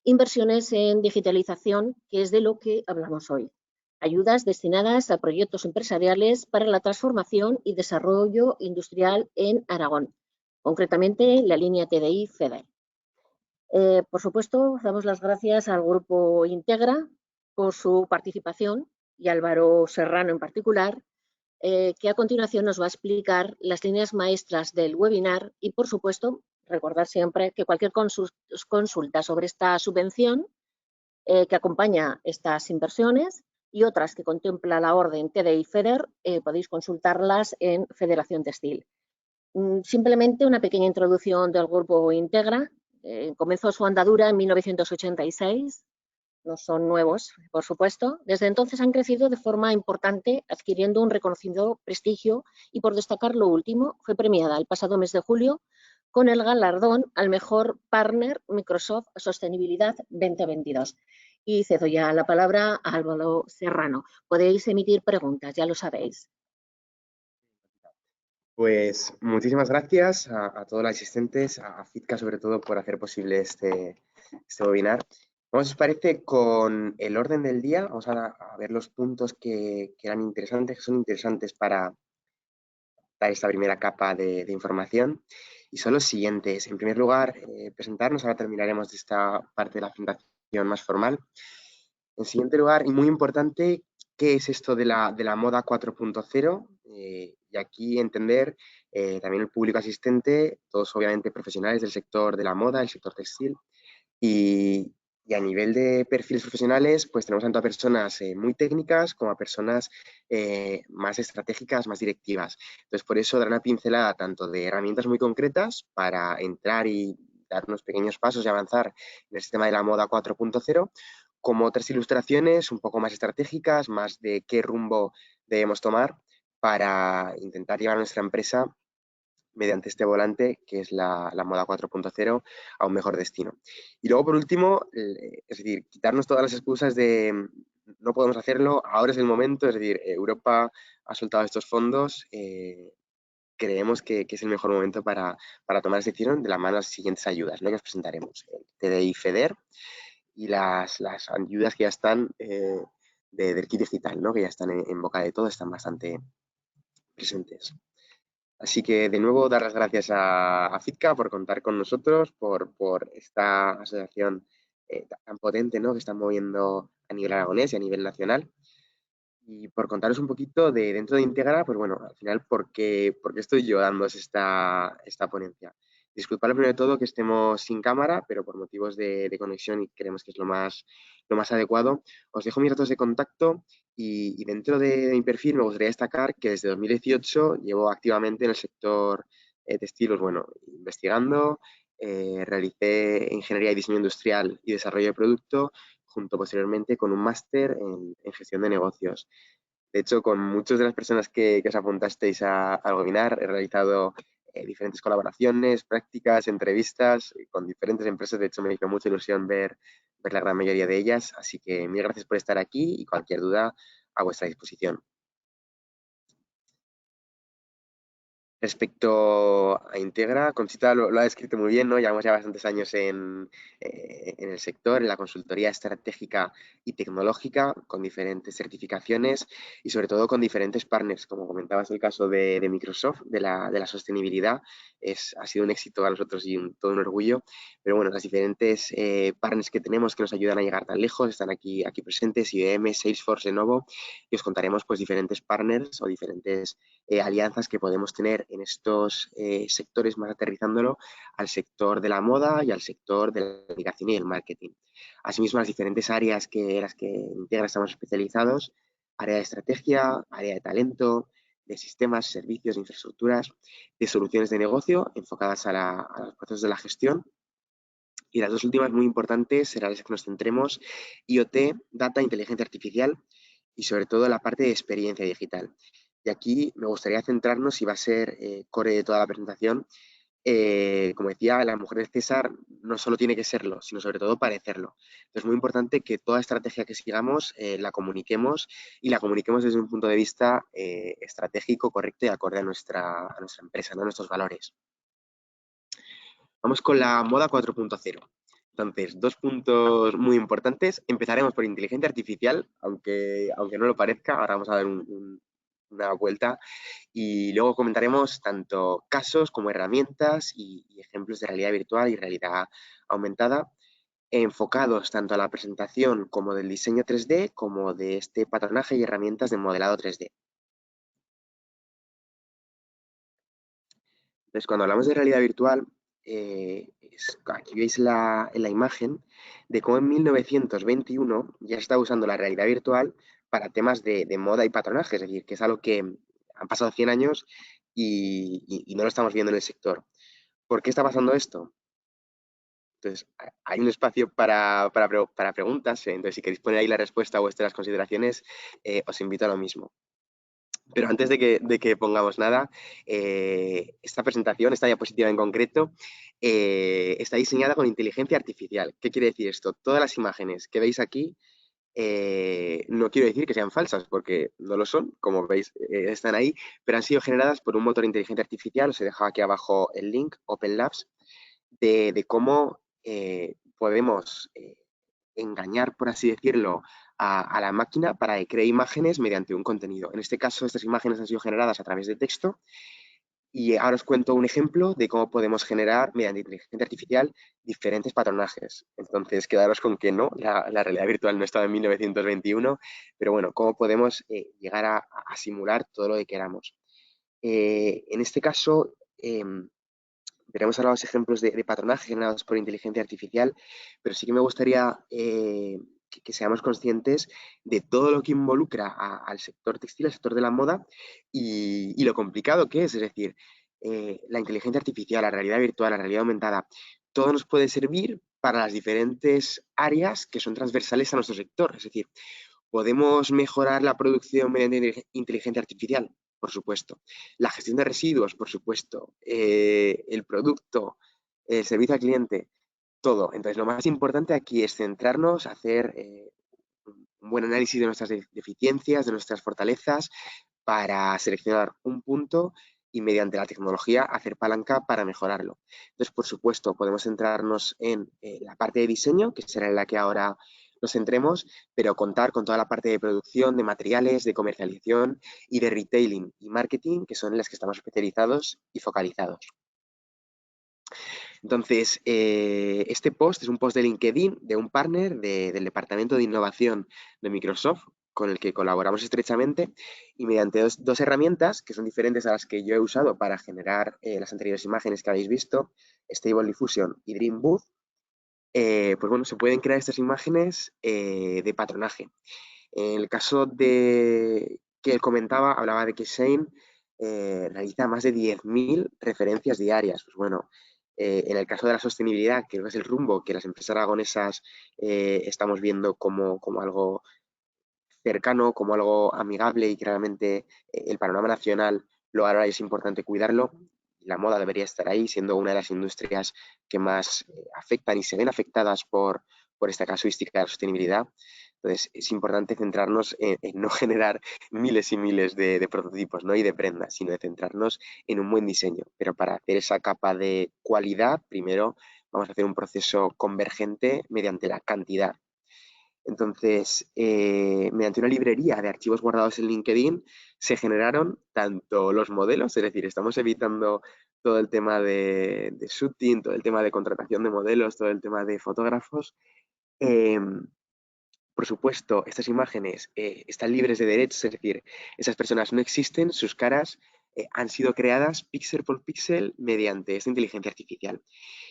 inversiones en digitalización, que es de lo que hablamos hoy. Ayudas destinadas a proyectos empresariales para la transformación y desarrollo industrial en Aragón, concretamente la línea TDI FEDER. Por supuesto, damos las gracias al Grupo Integra por su participación y a Álvaro Serrano en particular, que a continuación nos va a explicar las líneas maestras del webinar y, por supuesto, recordar siempre que cualquier consulta sobre esta subvención que acompaña estas inversiones y otras que contempla la orden TDI FEDER, podéis consultarlas en Federación Textil. Simplemente una pequeña introducción del Grupo Integra. Comenzó su andadura en 1986. No son nuevos, por supuesto. Desde entonces han crecido de forma importante, adquiriendo un reconocido prestigio y, por destacar lo último, fue premiada el pasado mes de julio con el galardón al mejor partner Microsoft Sostenibilidad 2022. Y cedo ya la palabra a Álvaro Serrano. Podéis emitir preguntas, ya lo sabéis. Pues muchísimas gracias a todos los asistentes, a FITCA sobre todo por hacer posible este webinar. Vamos, si os parece, con el orden del día. Vamos a ver los puntos que eran interesantes, que son interesantes para dar esta primera capa de información. Y son los siguientes. En primer lugar, presentarnos. Ahora terminaremos de esta parte de la presentación más formal. En siguiente lugar, y muy importante, ¿qué es esto de la moda 4.0? Y aquí entender también el público asistente, todos obviamente profesionales del sector de la moda, el sector textil, y a nivel de perfiles profesionales, pues tenemos tanto a personas muy técnicas como a personas más estratégicas, más directivas. Entonces, por eso dar una pincelada tanto de herramientas muy concretas para entrar y dar unos pequeños pasos y avanzar en el sistema de la moda 4.0, como otras ilustraciones un poco más estratégicas, más de qué rumbo debemos tomar para intentar llevar a nuestra empresa mediante este volante, que es la moda 4.0, a un mejor destino. Y luego, por último, es decir, quitarnos todas las excusas de no podemos hacerlo, ahora es el momento, es decir, Europa ha soltado estos fondos, creemos que es el mejor momento para tomar esa decisión de la mano de las siguientes ayudas, ¿no?, que os presentaremos. El TDI FEDER y las ayudas que ya están del kit digital, ¿no?, que ya están en boca de todo, están bastante presentes. Así que, de nuevo, dar las gracias a FITCA por contar con nosotros, por esta asociación tan potente, ¿no?, que está moviendo a nivel aragonés y a nivel nacional. Y por contaros un poquito de dentro de Integra, pues bueno, al final, ¿por qué estoy yo dándoos esta ponencia? Disculpad primero de todo que estemos sin cámara, pero por motivos de conexión y creemos que es lo más adecuado. Os dejo mis datos de contacto y dentro de mi perfil me gustaría destacar que desde 2018 llevo activamente en el sector textil, pues bueno, investigando, realicé Ingeniería y Diseño Industrial y Desarrollo de Producto, junto posteriormente con un máster en Gestión de Negocios. De hecho, con muchas de las personas que os apuntasteis al webinar, he realizado diferentes colaboraciones, prácticas, entrevistas con diferentes empresas. De hecho, me hizo mucha ilusión ver la gran mayoría de ellas. Así que mil gracias por estar aquí y cualquier duda a vuestra disposición. Respecto a Integra, Conchita lo ha descrito muy bien, ¿no? Llevamos ya bastantes años en el sector, en la consultoría estratégica y tecnológica, con diferentes certificaciones y sobre todo con diferentes partners. Como comentabas, el caso de Microsoft, de la sostenibilidad, ha sido un éxito para nosotros y todo un orgullo. Pero bueno, las diferentes partners que tenemos que nos ayudan a llegar tan lejos están aquí presentes: IBM, Salesforce, Lenovo, y os contaremos pues diferentes partners o diferentes alianzas que podemos tener en estos sectores, más aterrizándolo al sector de la moda y al sector de la comunicación y el marketing. Asimismo, las diferentes áreas en las que en Integra estamos especializados: área de estrategia, área de talento, de sistemas, servicios, infraestructuras, de soluciones de negocio enfocadas a los procesos de la gestión. Y las dos últimas, muy importantes, serán las que nos centremos: IoT, Data, Inteligencia Artificial y sobre todo la parte de experiencia digital. Y aquí me gustaría centrarnos, y va a ser core de toda la presentación, como decía, la mujer de César no solo tiene que serlo, sino sobre todo parecerlo. Entonces, es muy importante que toda estrategia que sigamos la comuniquemos, y la comuniquemos desde un punto de vista estratégico, correcto y acorde a nuestra empresa, ¿no?, a nuestros valores. Vamos con la moda 4.0. Entonces, 2 puntos muy importantes. Empezaremos por inteligencia artificial, aunque no lo parezca. Ahora vamos a dar una vuelta y luego comentaremos tanto casos como herramientas y ejemplos de realidad virtual y realidad aumentada, enfocados tanto a la presentación como del diseño 3D, como de este patronaje y herramientas de modelado 3D. Entonces, cuando hablamos de realidad virtual, aquí veis en la imagen de cómo en 1921 ya se está usando la realidad virtual para temas de moda y patronaje, es decir, que es algo que han pasado 100 años y no lo estamos viendo en el sector. ¿Por qué está pasando esto? Entonces, hay un espacio para preguntas, entonces si queréis poner ahí la respuesta a vuestras consideraciones, os invito a lo mismo. Pero antes de que pongamos nada, esta presentación, esta diapositiva en concreto, está diseñada con inteligencia artificial. ¿Qué quiere decir esto? Todas las imágenes que veis aquí, no quiero decir que sean falsas, porque no lo son, como veis, están ahí, pero han sido generadas por un motor de inteligencia artificial. Os he dejado aquí abajo el link, Open Labs, de cómo podemos engañar, por así decirlo, a la máquina para que cree imágenes mediante un contenido. En este caso, estas imágenes han sido generadas a través de texto y ahora os cuento un ejemplo de cómo podemos generar, mediante inteligencia artificial, diferentes patronajes. Entonces, quedaros con que no, la realidad virtual no estaba en 1921, pero bueno, cómo podemos llegar a simular todo lo que queramos. En este caso, veremos ahora los ejemplos de patronaje generados por inteligencia artificial, pero sí que me gustaría que seamos conscientes de todo lo que involucra al sector textil, al sector de la moda y lo complicado que es. Es decir, la inteligencia artificial, la realidad virtual, la realidad aumentada, todo nos puede servir para las diferentes áreas que son transversales a nuestro sector. Es decir, ¿podemos mejorar la producción mediante inteligencia artificial? Por supuesto. La gestión de residuos, por supuesto. El producto, el servicio al cliente, todo. Entonces, lo más importante aquí es centrarnos, hacer un buen análisis de nuestras deficiencias, de nuestras fortalezas, para seleccionar un punto y mediante la tecnología hacer palanca para mejorarlo. Entonces, por supuesto, podemos centrarnos en la parte de diseño, que será en la que ahora nos centremos, pero contar con toda la parte de producción, de materiales, de comercialización y de retailing y marketing, que son en las que estamos especializados y focalizados. Entonces, este post es un post de LinkedIn de un partner del Departamento de Innovación de Microsoft, con el que colaboramos estrechamente, y mediante dos herramientas que son diferentes a las que yo he usado para generar las anteriores imágenes que habéis visto, Stable Diffusion y Dream Booth, pues bueno, se pueden crear estas imágenes de patronaje. En el caso de que él comentaba, hablaba de que Shane realiza más de 10.000 referencias diarias. Pues bueno, en el caso de la sostenibilidad, que es el rumbo que las empresas aragonesas estamos viendo como algo cercano, como algo amigable y que realmente el panorama nacional lo hará y es importante cuidarlo. La moda debería estar ahí, siendo una de las industrias que más afectan y se ven afectadas por esta casuística de la sostenibilidad. Entonces, es importante centrarnos en no generar miles y miles de prototipos, ¿no? Y de prendas, sino de centrarnos en un buen diseño. Pero para hacer esa capa de cualidad, primero vamos a hacer un proceso convergente mediante la cantidad. Entonces, mediante una librería de archivos guardados en LinkedIn, se generaron tanto los modelos, es decir, estamos evitando todo el tema de shooting, todo el tema de contratación de modelos, todo el tema de fotógrafos. Por supuesto, estas imágenes están libres de derechos, es decir, esas personas no existen, sus caras han sido creadas píxel por píxel mediante esta inteligencia artificial.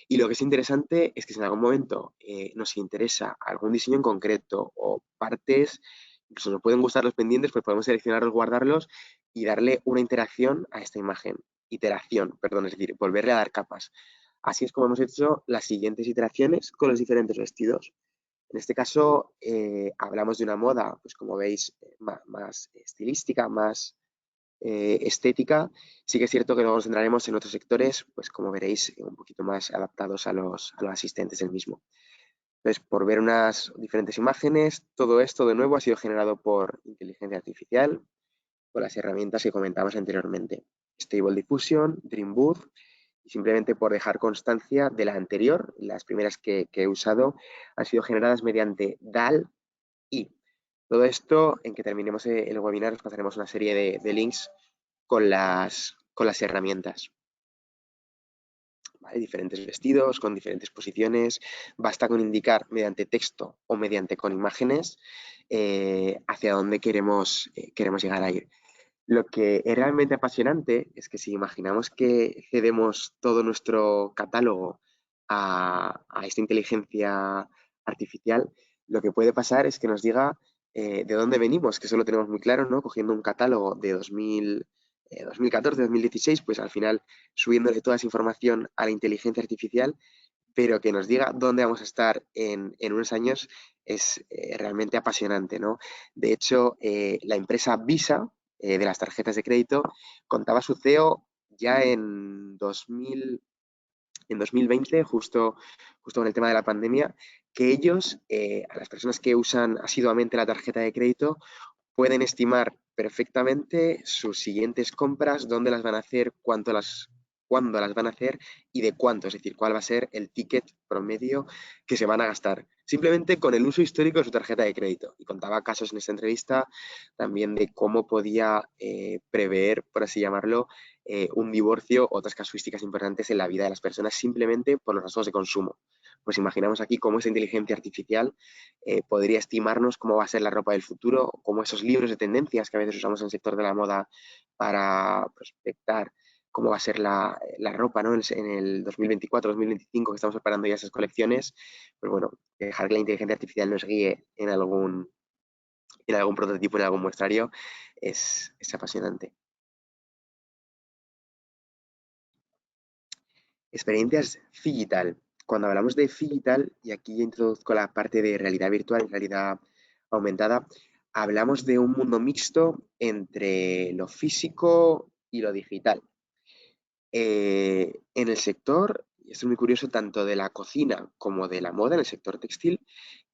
Y lo que es interesante es que si en algún momento nos interesa algún diseño en concreto o partes, incluso nos pueden gustar los pendientes, pues podemos seleccionarlos, guardarlos y darle una interacción a esta imagen. Iteración, perdón, es decir, volverle a dar capas. Así es como hemos hecho las siguientes iteraciones con los diferentes vestidos. En este caso, hablamos de una moda, pues como veis, más estilística, más estética. Sí que es cierto que luego nos centraremos en otros sectores, pues como veréis, un poquito más adaptados a los asistentes del mismo. Entonces, por ver unas diferentes imágenes, todo esto de nuevo ha sido generado por inteligencia artificial, con las herramientas que comentamos anteriormente. Stable Diffusion, Dream Booth y simplemente por dejar constancia de la anterior, las primeras que he usado han sido generadas mediante DALL-E. Todo esto, en que terminemos el webinar, os pasaremos una serie de links con las herramientas. ¿Vale? Diferentes vestidos, con diferentes posiciones. Basta con indicar mediante texto o mediante con imágenes hacia dónde queremos llegar a ir. Lo que es realmente apasionante es que si imaginamos que cedemos todo nuestro catálogo a esta inteligencia artificial, lo que puede pasar es que nos diga de dónde venimos, que eso lo tenemos muy claro, ¿no? Cogiendo un catálogo de 2014, 2016, pues al final subiéndole toda esa información a la inteligencia artificial, pero que nos diga dónde vamos a estar en unos años es realmente apasionante, ¿no? De hecho, la empresa Visa, de las tarjetas de crédito, contaba su CEO ya en 2020, justo con el tema de la pandemia, que ellos, a las personas que usan asiduamente la tarjeta de crédito, pueden estimar perfectamente sus siguientes compras, dónde las van a hacer, cuándo las van a hacer y de cuánto, es decir, cuál va a ser el ticket promedio que se van a gastar, simplemente con el uso histórico de su tarjeta de crédito. Y contaba casos en esta entrevista también de cómo podía prever, por así llamarlo, un divorcio, otras casuísticas importantes en la vida de las personas simplemente por los rasgos de consumo. Pues imaginamos aquí cómo esa inteligencia artificial podría estimarnos cómo va a ser la ropa del futuro, cómo esos libros de tendencias que a veces usamos en el sector de la moda para prospectar cómo va a ser la ropa, ¿no? En el 2024, 2025, que estamos preparando ya esas colecciones, pues bueno, dejar que la inteligencia artificial nos guíe en algún prototipo, en algún muestrario, es apasionante. Experiencias digital. Cuando hablamos de digital, y aquí introduzco la parte de realidad virtual y realidad aumentada, hablamos de un mundo mixto entre lo físico y lo digital. En el sector, y esto es muy curioso, tanto de la cocina como de la moda, en el sector textil,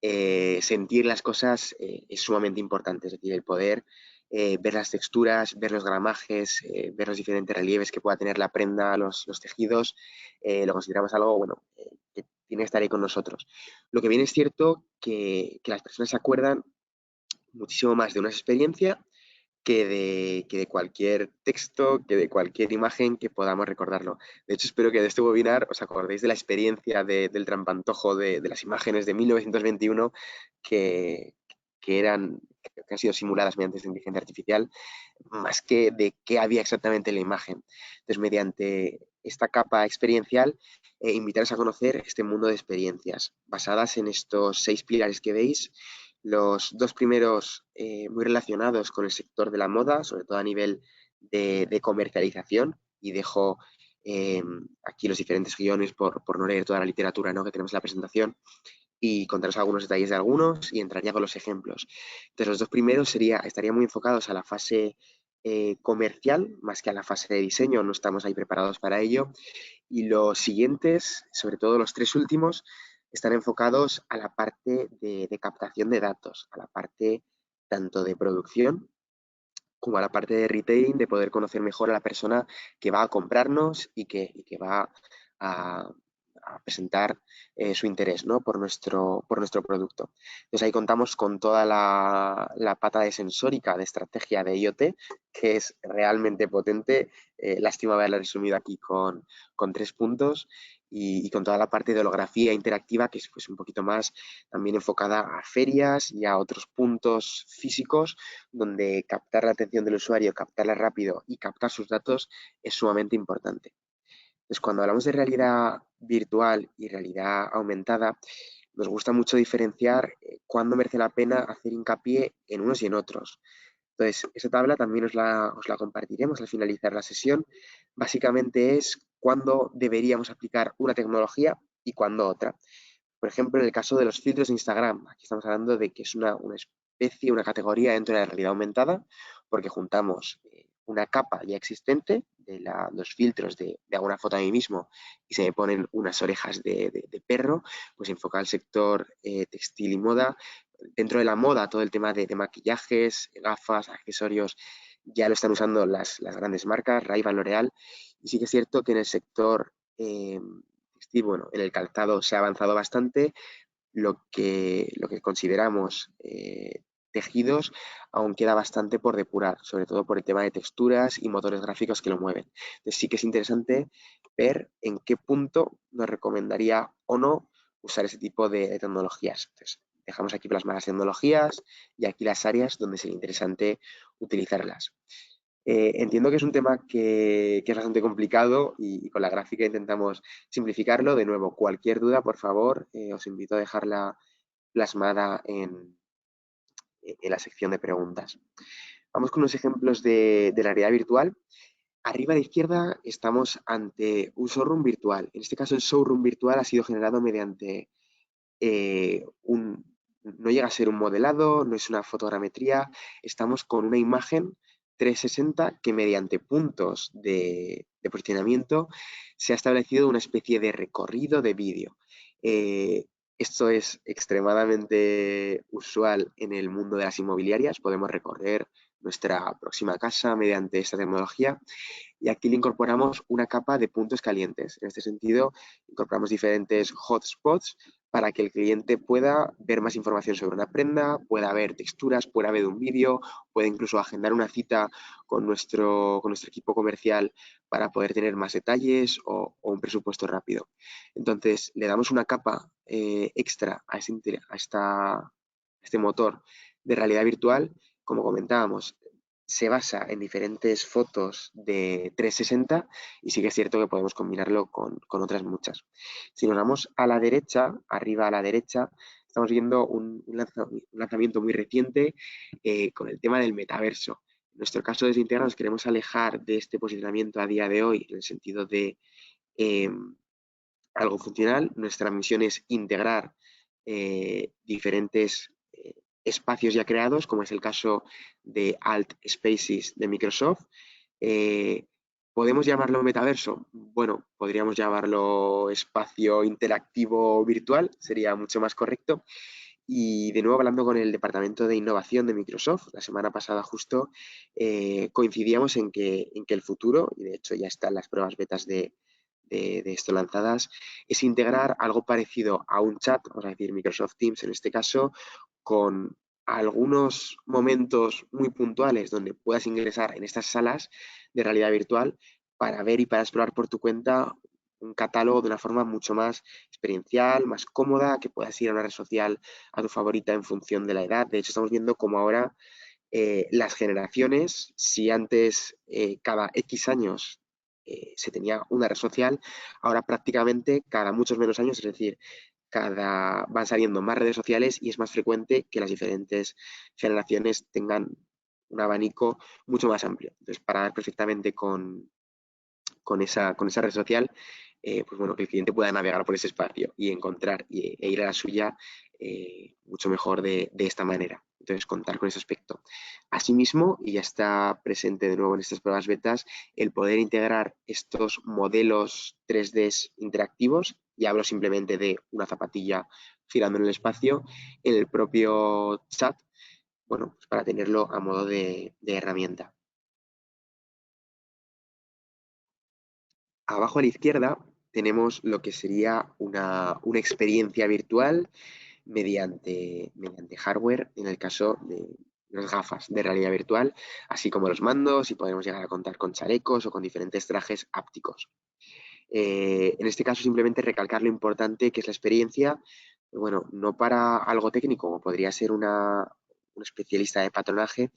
sentir las cosas es sumamente importante, es decir, el poder ver las texturas, ver los gramajes, ver los diferentes relieves que pueda tener la prenda, los tejidos, lo consideramos algo, bueno, que tiene que estar ahí con nosotros. Lo que bien es cierto que las personas se acuerdan muchísimo más de una experiencia que de cualquier texto, que de cualquier imagen que podamos recordarlo. De hecho, espero que de este webinar os acordéis de la experiencia del trampantojo de las imágenes de 1921 que han sido simuladas mediante esta inteligencia artificial, más que de qué había exactamente en la imagen. Entonces, mediante esta capa experiencial, invitaros a conocer este mundo de experiencias basadas en estos 6 pilares que veis. Los 2 primeros muy relacionados con el sector de la moda, sobre todo a nivel de comercialización, y dejo aquí los diferentes guiones por no leer toda la literatura, ¿no?, que tenemos en la presentación, y contaros algunos detalles de algunos y entrar ya con los ejemplos. Entonces, los 2 primeros estarían muy enfocados a la fase comercial, más que a la fase de diseño, no estamos ahí preparados para ello, y los siguientes, sobre todo los 3 últimos, están enfocados a la parte de captación de datos, a la parte tanto de producción como a la parte de retailing, de poder conocer mejor a la persona que va a comprarnos y que va a presentar su interés, ¿no?, por nuestro producto. Entonces ahí contamos con toda la pata de sensórica, de estrategia de IoT, que es realmente potente. Lástima haberla resumido aquí con 3 puntos, y con toda la parte de holografía interactiva, que es pues un poquito más también enfocada a ferias y a otros puntos físicos, donde captar la atención del usuario, captarla rápido y captar sus datos es sumamente importante. Entonces, cuando hablamos de realidad virtual y realidad aumentada, nos gusta mucho diferenciar cuándo merece la pena hacer hincapié en unos y en otros. Entonces, esa tabla también os la compartiremos al finalizar la sesión. Básicamente es cuándo deberíamos aplicar una tecnología y cuándo otra. Por ejemplo, en el caso de los filtros de Instagram, aquí estamos hablando de que es una especie, una categoría dentro de la realidad aumentada, porque juntamos una capa ya existente de los filtros de alguna foto de mí mismo y se me ponen unas orejas de perro, pues enfoca al sector textil y moda. Dentro de la moda, todo el tema de maquillajes, gafas, accesorios, ya lo están usando las grandes marcas, Ray-Ban, L'Oreal, y sí que es cierto que en el sector textil, bueno, en el calzado se ha avanzado bastante, lo que consideramos tejidos aún queda bastante por depurar, sobre todo por el tema de texturas y motores gráficos que lo mueven. Entonces sí que es interesante ver en qué punto nos recomendaría o no usar ese tipo de tecnologías. Entonces, dejamos aquí plasmadas las tecnologías y aquí las áreas donde sería interesante utilizarlas. Entiendo que es un tema que es bastante complicado y con la gráfica intentamos simplificarlo. De nuevo, cualquier duda, por favor, os invito a dejarla plasmada en la sección de preguntas. Vamos con unos ejemplos de la realidad virtual. Arriba a la izquierda estamos ante un showroom virtual. En este caso, el showroom virtual ha sido generado mediante no llega a ser un modelado, no es una fotogrametría, estamos con una imagen 360 que mediante puntos de posicionamiento se ha establecido una especie de recorrido de vídeo. Esto es extremadamente usual en el mundo de las inmobiliarias. Podemos recorrer nuestra próxima casa mediante esta tecnología y aquí le incorporamos una capa de puntos calientes. En este sentido, incorporamos diferentes hotspots para que el cliente pueda ver más información sobre una prenda, pueda ver texturas, pueda ver un vídeo, pueda incluso agendar una cita con nuestro equipo comercial para poder tener más detalles o un presupuesto rápido. Entonces, le damos una capa extra a este motor de realidad virtual. Como comentábamos, se basa en diferentes fotos de 360 y sí que es cierto que podemos combinarlo con otras muchas. Si nos vamos a la derecha, arriba a la derecha, estamos viendo un lanzamiento muy reciente con el tema del metaverso. En nuestro caso, desde Integra nos queremos alejar de este posicionamiento a día de hoy en el sentido de algo funcional. Nuestra misión es integrar diferentes espacios ya creados, como es el caso de Alt Spaces de Microsoft. ¿Podemos llamarlo metaverso? Bueno, podríamos llamarlo espacio interactivo virtual, sería mucho más correcto. Y de nuevo, hablando con el departamento de innovación de Microsoft, la semana pasada justo coincidíamos en que el futuro, y de hecho ya están las pruebas betas de esto lanzadas, es integrar algo parecido a un chat, vamos a decir Microsoft Teams en este caso, con algunos momentos muy puntuales donde puedas ingresar en estas salas de realidad virtual para ver y para explorar por tu cuenta un catálogo de una forma mucho más experiencial, más cómoda, que puedas ir a una red social a tu favorita en función de la edad. De hecho, estamos viendo cómo ahora las generaciones, si antes cada X años se tenía una red social, ahora prácticamente cada muchos menos años, es decir, van saliendo más redes sociales y es más frecuente que las diferentes generaciones tengan un abanico mucho más amplio. Entonces, para dar perfectamente con esa red social, pues bueno, que el cliente pueda navegar por ese espacio y encontrar e ir a la suya mucho mejor de esta manera. Entonces, contar con ese aspecto. Asimismo, y ya está presente de nuevo en estas pruebas betas, el poder integrar estos modelos 3D interactivos, y hablo simplemente de una zapatilla girando en el espacio, en el propio chat, bueno, pues para tenerlo a modo de herramienta. Abajo a la izquierda tenemos lo que sería una experiencia virtual mediante hardware, en el caso de las gafas de realidad virtual, así como los mandos, y podemos llegar a contar con chalecos o con diferentes trajes ápticos. En este caso, simplemente recalcar lo importante que es la experiencia, bueno, no para algo técnico, como podría ser un especialista de patronaje,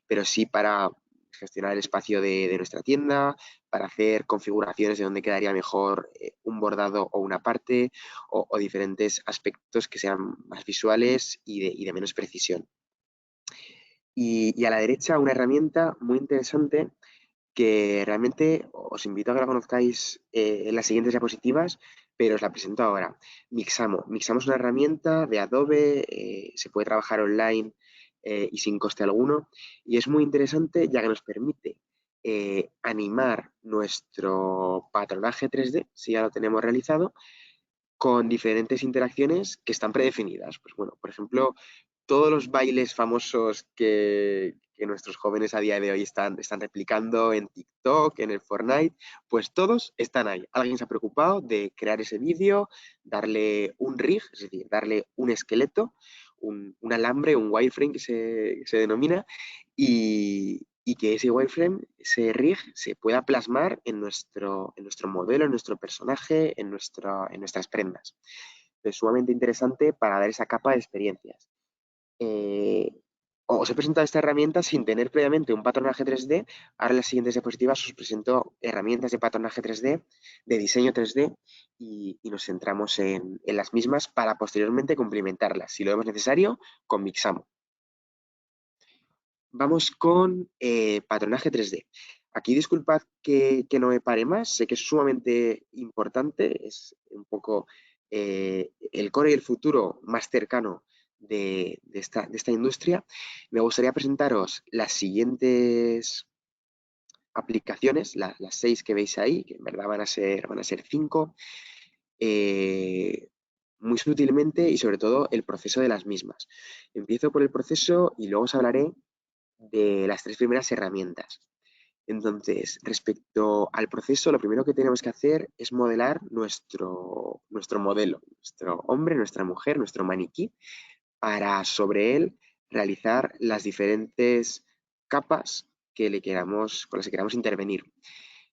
pero sí para gestionar el espacio de nuestra tienda, para hacer configuraciones de dónde quedaría mejor un bordado o una parte, o diferentes aspectos que sean más visuales y de menos precisión. Y a la derecha una herramienta muy interesante que realmente os invito a que la conozcáis en las siguientes diapositivas, pero os la presento ahora. Mixamo. Mixamo es una herramienta de Adobe, se puede trabajar online y sin coste alguno, y es muy interesante ya que nos permite animar nuestro patronaje 3D, si ya lo tenemos realizado, con diferentes interacciones que están predefinidas. Pues bueno, por ejemplo, todos los bailes famosos que nuestros jóvenes a día de hoy están replicando en TikTok, en el Fortnite, pues todos están ahí. Alguien se ha preocupado de crear ese vídeo, darle un rig, es decir, darle un esqueleto, un alambre, un wireframe que se denomina, y que ese wireframe, ese rig, se pueda plasmar en nuestro modelo, en nuestro personaje, en nuestras prendas. Es sumamente interesante para dar esa capa de experiencias. eh, Os he presentado esta herramienta sin tener previamente un patronaje 3D. Ahora en las siguientes diapositivas os presento herramientas de patronaje 3D, de diseño 3D, y nos centramos en las mismas para posteriormente complementarlas, si lo vemos necesario, con Mixamo. Vamos con patronaje 3D. Aquí disculpad que no me pare más, sé que es sumamente importante, es un poco el core y el futuro más cercano de esta industria. Me gustaría presentaros las siguientes aplicaciones, las 6 que veis ahí, que en verdad van a ser 5, muy sutilmente, y sobre todo el proceso de las mismas. Empiezo por el proceso y luego os hablaré de las 3 primeras herramientas. Entonces, respecto al proceso, lo primero que tenemos que hacer es modelar nuestro modelo, nuestro hombre, nuestra mujer, nuestro maniquí, para sobre él realizar las diferentes capas con las que queramos intervenir.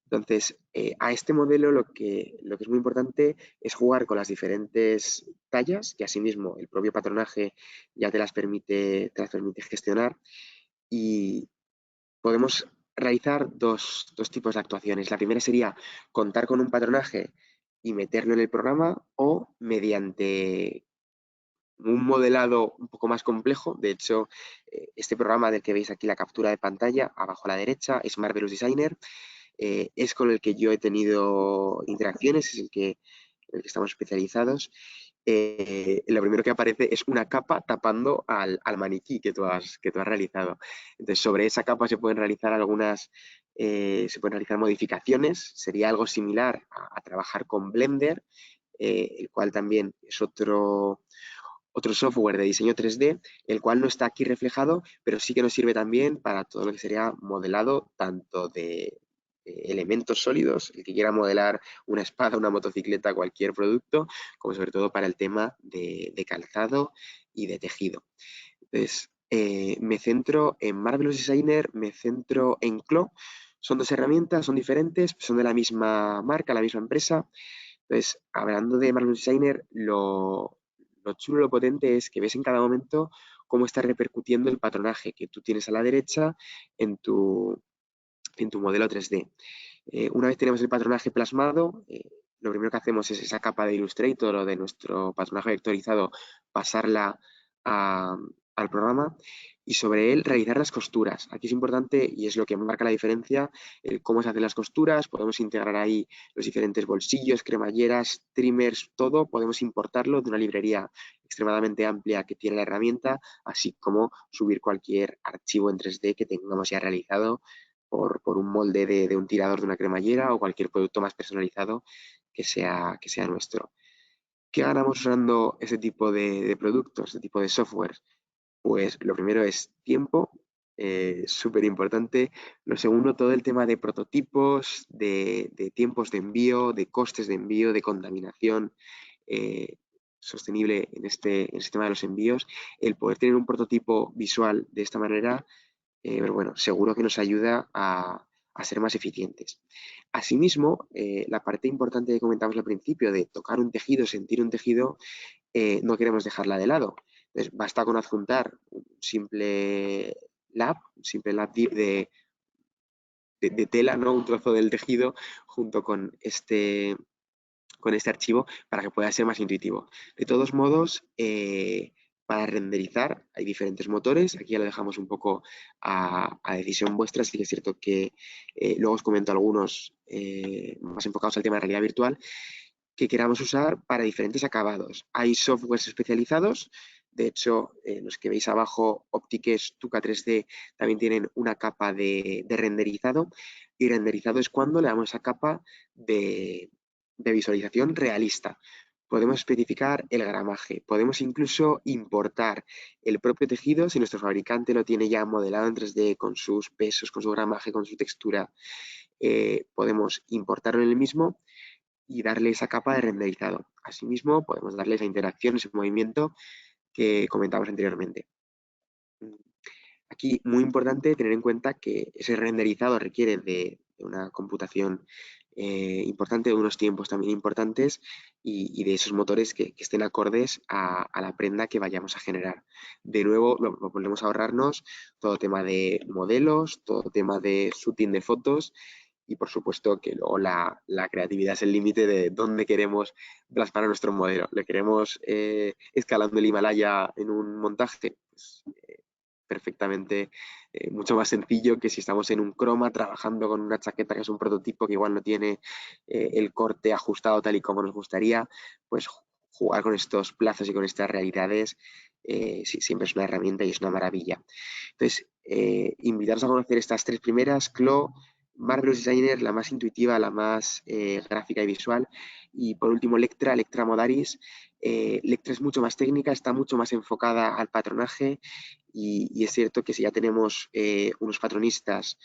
Entonces, a este modelo lo que es muy importante es jugar con las diferentes tallas, que asimismo el propio patronaje ya te las permite gestionar, y podemos realizar dos tipos de actuaciones. La primera sería contar con un patronaje y meterlo en el programa, o mediante un modelado un poco más complejo. De hecho, este programa del que veis aquí la captura de pantalla, abajo a la derecha, es Marvelous Designer. Es con el que yo he tenido interacciones, es en el que estamos especializados. Lo primero que aparece es una capa tapando al maniquí que tú has realizado. Entonces, sobre esa capa se pueden realizar modificaciones. Sería algo similar a trabajar con Blender, el cual también es otro software de diseño 3D, el cual no está aquí reflejado, pero sí que nos sirve también para todo lo que sería modelado tanto de elementos sólidos, el que quiera modelar una espada, una motocicleta, cualquier producto, como sobre todo para el tema de calzado y de tejido. Entonces, me centro en Marvelous Designer, me centro en Clo. Son 2 herramientas, son diferentes, son de la misma marca, la misma empresa. Entonces, hablando de Marvelous Designer, lo chulo, lo potente es que ves en cada momento cómo está repercutiendo el patronaje que tú tienes a la derecha en tu modelo 3D. Una vez tenemos el patronaje plasmado, lo primero que hacemos es esa capa de Illustrator o de nuestro patronaje vectorizado, pasarla al programa, y sobre él realizar las costuras. Aquí es importante, y es lo que marca la diferencia, el cómo se hacen las costuras. Podemos integrar ahí los diferentes bolsillos, cremalleras, trimmers, todo. Podemos importarlo de una librería extremadamente amplia que tiene la herramienta, así como subir cualquier archivo en 3D que tengamos ya realizado por un molde de un tirador de una cremallera, o cualquier producto más personalizado que sea nuestro. ¿Qué ganamos usando ese tipo de productos, este tipo de software? Pues lo primero es tiempo, súper importante. Lo segundo, todo el tema de prototipos, de tiempos de envío, de costes de envío, de contaminación sostenible en este tema de los envíos. El poder tener un prototipo visual de esta manera, pero bueno, seguro que nos ayuda a ser más eficientes. Asimismo, la parte importante que comentamos al principio, de tocar un tejido, sentir un tejido, no queremos dejarla de lado. Entonces, basta con adjuntar un simple lap de tela, ¿no? Un trozo del tejido junto con este archivo, para que pueda ser más intuitivo. De todos modos, para renderizar hay diferentes motores. Aquí ya lo dejamos un poco a decisión vuestra. Sí que es cierto que luego os comento algunos más enfocados al tema de realidad virtual que queramos usar para diferentes acabados. Hay softwares especializados. De hecho, los que veis abajo, Optike's, Tuca 3D, también tienen una capa de renderizado. Y renderizado es cuando le damos esa capa de visualización realista. podemos especificar el gramaje, podemos incluso importar el propio tejido si nuestro fabricante lo tiene ya modelado en 3D con sus pesos, con su gramaje, con su textura. Podemos importarlo en el mismo y darle esa capa de renderizado. Asimismo, podemos darle esa interacción, ese movimiento que comentamos anteriormente. Aquí, muy importante tener en cuenta que ese renderizado requiere de una computación importante, de unos tiempos también importantes y de esos motores que estén acordes a la prenda que vayamos a generar. De nuevo, lo volvemos a ahorrarnos todo tema de modelos, todo tema de shooting de fotos y por supuesto que luego la creatividad es el límite de dónde queremos plasmar a nuestro modelo. ¿Le queremos escalando el Himalaya en un montaje? Pues, perfectamente mucho más sencillo que si estamos en un croma trabajando con una chaqueta que es un prototipo que igual no tiene el corte ajustado tal y como nos gustaría, pues jugar con estos plazos y con estas realidades siempre es una herramienta y es una maravilla. Entonces, invitaros a conocer estas tres primeras, CLO, Marvelous Designer, la más intuitiva, la más gráfica y visual, y por último Lectra, Lectra Modaris. Lectra es mucho más técnica, está mucho más enfocada al patronaje y es cierto que si ya tenemos unos patronistas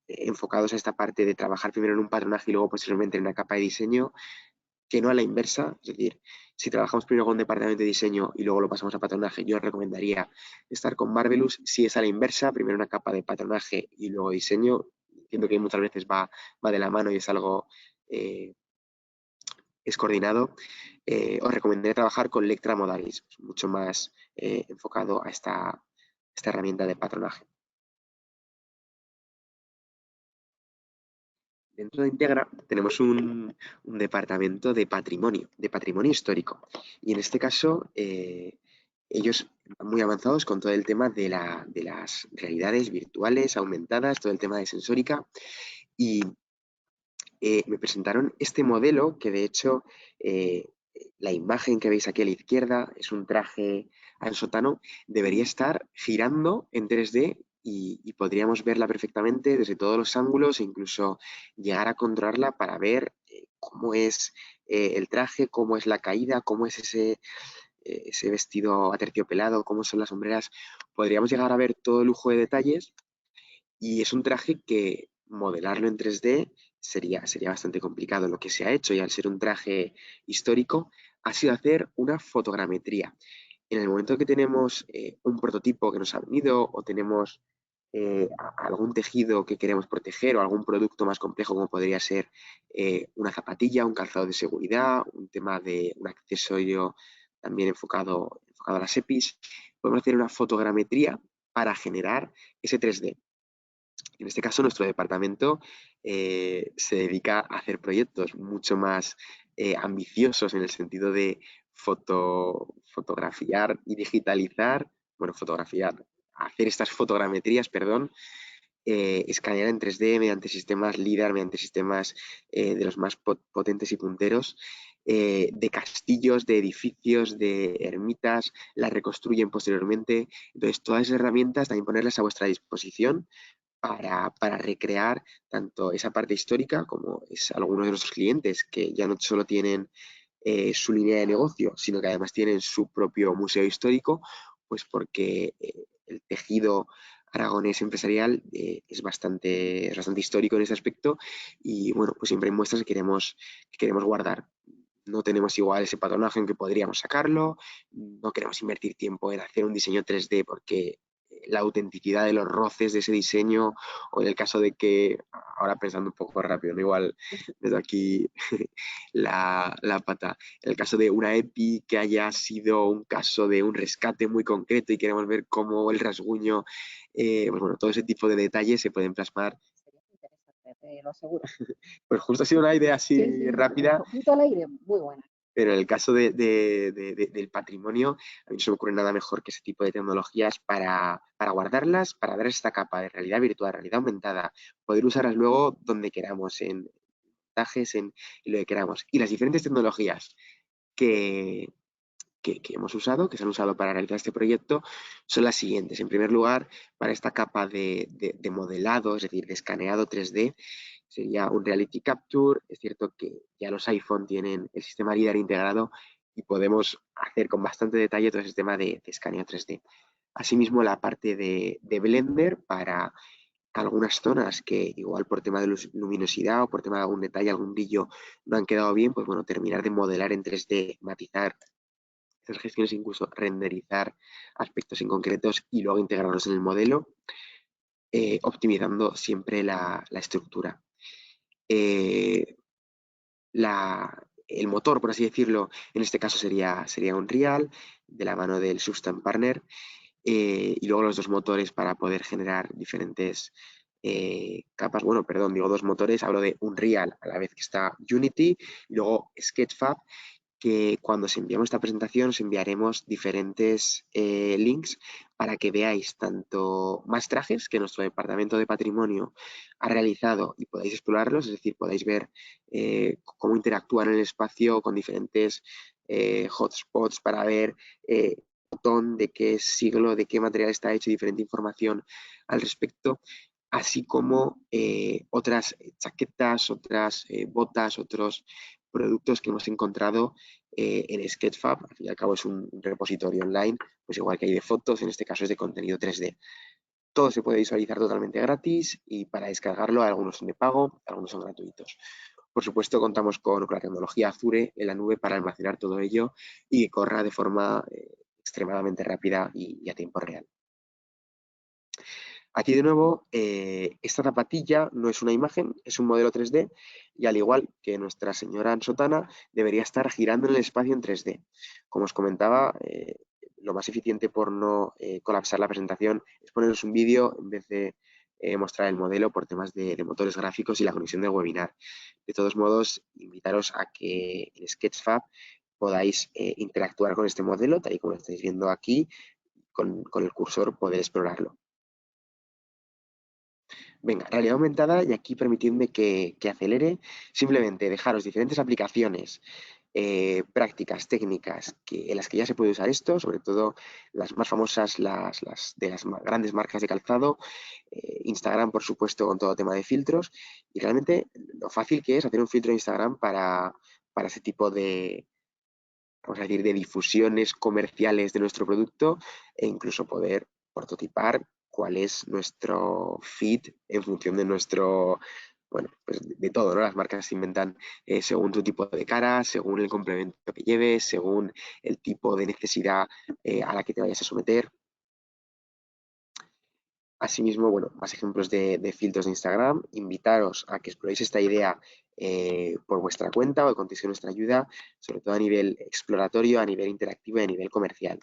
enfocados a esta parte de trabajar primero en un patronaje y luego posteriormente en una capa de diseño, que no a la inversa, es decir, si trabajamos primero con un departamento de diseño y luego lo pasamos a patronaje, yo os recomendaría estar con Marvelous. Si es a la inversa, primero una capa de patronaje y luego diseño, entiendo que muchas veces va de la mano y es algo es coordinado, os recomendaría trabajar con Lectra Modalis, mucho más enfocado a esta herramienta de patronaje. Dentro de Integra tenemos un departamento de patrimonio histórico. Y en este caso, ellos van muy avanzados con todo el tema de las realidades virtuales, aumentadas, todo el tema de sensórica. Y me presentaron este modelo que de hecho la imagen que veis aquí a la izquierda es un traje ansótano, debería estar girando en 3D y podríamos verla perfectamente desde todos los ángulos e incluso llegar a controlarla para ver cómo es el traje, cómo es la caída, cómo es ese vestido aterciopelado, cómo son las sombreras. Podríamos llegar a ver todo el lujo de detalles y es un traje que modelarlo en 3D sería bastante complicado. Lo que se ha hecho, y al ser un traje histórico, ha sido hacer una fotogrametría. En el momento que tenemos un prototipo que nos ha venido o tenemos algún tejido que queremos proteger o algún producto más complejo como podría ser una zapatilla, un calzado de seguridad, un tema de un accesorio también enfocado a las EPIs, podemos hacer una fotogrametría para generar ese 3D. En este caso, nuestro departamento se dedica a hacer proyectos mucho más ambiciosos en el sentido de fotografiar y digitalizar, hacer estas fotogrametrías, perdón, escanear en 3D mediante sistemas LIDAR, mediante sistemas de los más potentes y punteros, de castillos, de edificios, de ermitas, las reconstruyen posteriormente. Entonces, todas esas herramientas también ponerlas a vuestra disposición para recrear tanto esa parte histórica como es algunos de nuestros clientes que ya no solo tienen su línea de negocio, sino que además tienen su propio museo histórico, pues porque el tejido aragonés empresarial es bastante histórico en ese aspecto y bueno, pues siempre hay muestras que queremos guardar. No tenemos igual ese patronaje en que podríamos sacarlo, no queremos invertir tiempo en hacer un diseño 3D porque la autenticidad de los roces de ese diseño o en el caso de que, ahora pensando un poco rápido, ¿no? Igual desde aquí la pata, en el caso de una EPI que haya sido un caso de un rescate muy concreto y queremos ver cómo el rasguño, pues bueno, todo ese tipo de detalles se pueden plasmar. Sería interesante, te lo aseguro. Pues justo ha sido una idea así rápida. Justo al aire, muy buena. Pero en el caso del patrimonio, a mí no se me ocurre nada mejor que ese tipo de tecnologías para guardarlas, para dar esta capa de realidad virtual, realidad aumentada, poder usarlas luego donde queramos, en montajes, en lo que queramos. Y las diferentes tecnologías que hemos usado, que se han usado para realizar este proyecto, son las siguientes. En primer lugar, para esta capa de modelado, es decir, de escaneado 3D, sería un Reality Capture. Es cierto que ya los iPhone tienen el sistema LiDAR integrado y podemos hacer con bastante detalle todo el sistema de escaneo 3D. Asimismo, la parte de Blender para algunas zonas que igual por tema de luminosidad o por tema de algún detalle, algún brillo no han quedado bien, pues bueno, terminar de modelar en 3D, matizar esas gestiones, incluso renderizar aspectos en concretos y luego integrarlos en el modelo, optimizando siempre la estructura. El motor, por así decirlo, en este caso sería Unreal, de la mano del Substance Partner, y luego los dos motores para poder generar diferentes capas. Bueno, perdón, digo dos motores, hablo de Unreal a la vez que está Unity, y luego Sketchfab, que cuando os enviamos esta presentación os enviaremos diferentes links para que veáis tanto más trajes que nuestro departamento de patrimonio ha realizado y podáis explorarlos, es decir, podáis ver cómo interactúan en el espacio con diferentes hotspots para ver de qué siglo, de qué material está hecho, diferente información al respecto, así como otras chaquetas, otras botas, otros productos que hemos encontrado en Sketchfab. Al fin y al cabo es un repositorio online, pues igual que hay de fotos, en este caso es de contenido 3D. Todo se puede visualizar totalmente gratis y para descargarlo algunos son de pago, algunos son gratuitos. Por supuesto, contamos con la tecnología Azure en la nube para almacenar todo ello y que corra de forma extremadamente rápida y a tiempo real. Aquí de nuevo, esta zapatilla no es una imagen, es un modelo 3D y al igual que Nuestra Señora en sotana, debería estar girando en el espacio en 3D. Como os comentaba, lo más eficiente por no colapsar la presentación es poneros un vídeo en vez de mostrar el modelo por temas de motores gráficos y la conexión del webinar. De todos modos, invitaros a que en Sketchfab podáis interactuar con este modelo, tal y como lo estáis viendo aquí, con el cursor poder explorarlo. Venga, realidad aumentada, y aquí permitidme que acelere, simplemente dejaros diferentes aplicaciones, prácticas, técnicas en las que ya se puede usar esto, sobre todo las más famosas, las de las grandes marcas de calzado, Instagram, por supuesto, con todo tema de filtros, y realmente lo fácil que es hacer un filtro de Instagram para ese tipo de, vamos a decir, de difusiones comerciales de nuestro producto e incluso poder prototipar cuál es nuestro feed en función de nuestro, bueno, pues de todo, ¿no? Las marcas se inventan según tu tipo de cara, según el complemento que lleves, según el tipo de necesidad a la que te vayas a someter. Asimismo, bueno, más ejemplos de filtros de Instagram. Invitaros a que exploréis esta idea por vuestra cuenta o que contéis con nuestra ayuda, sobre todo a nivel exploratorio, a nivel interactivo y a nivel comercial.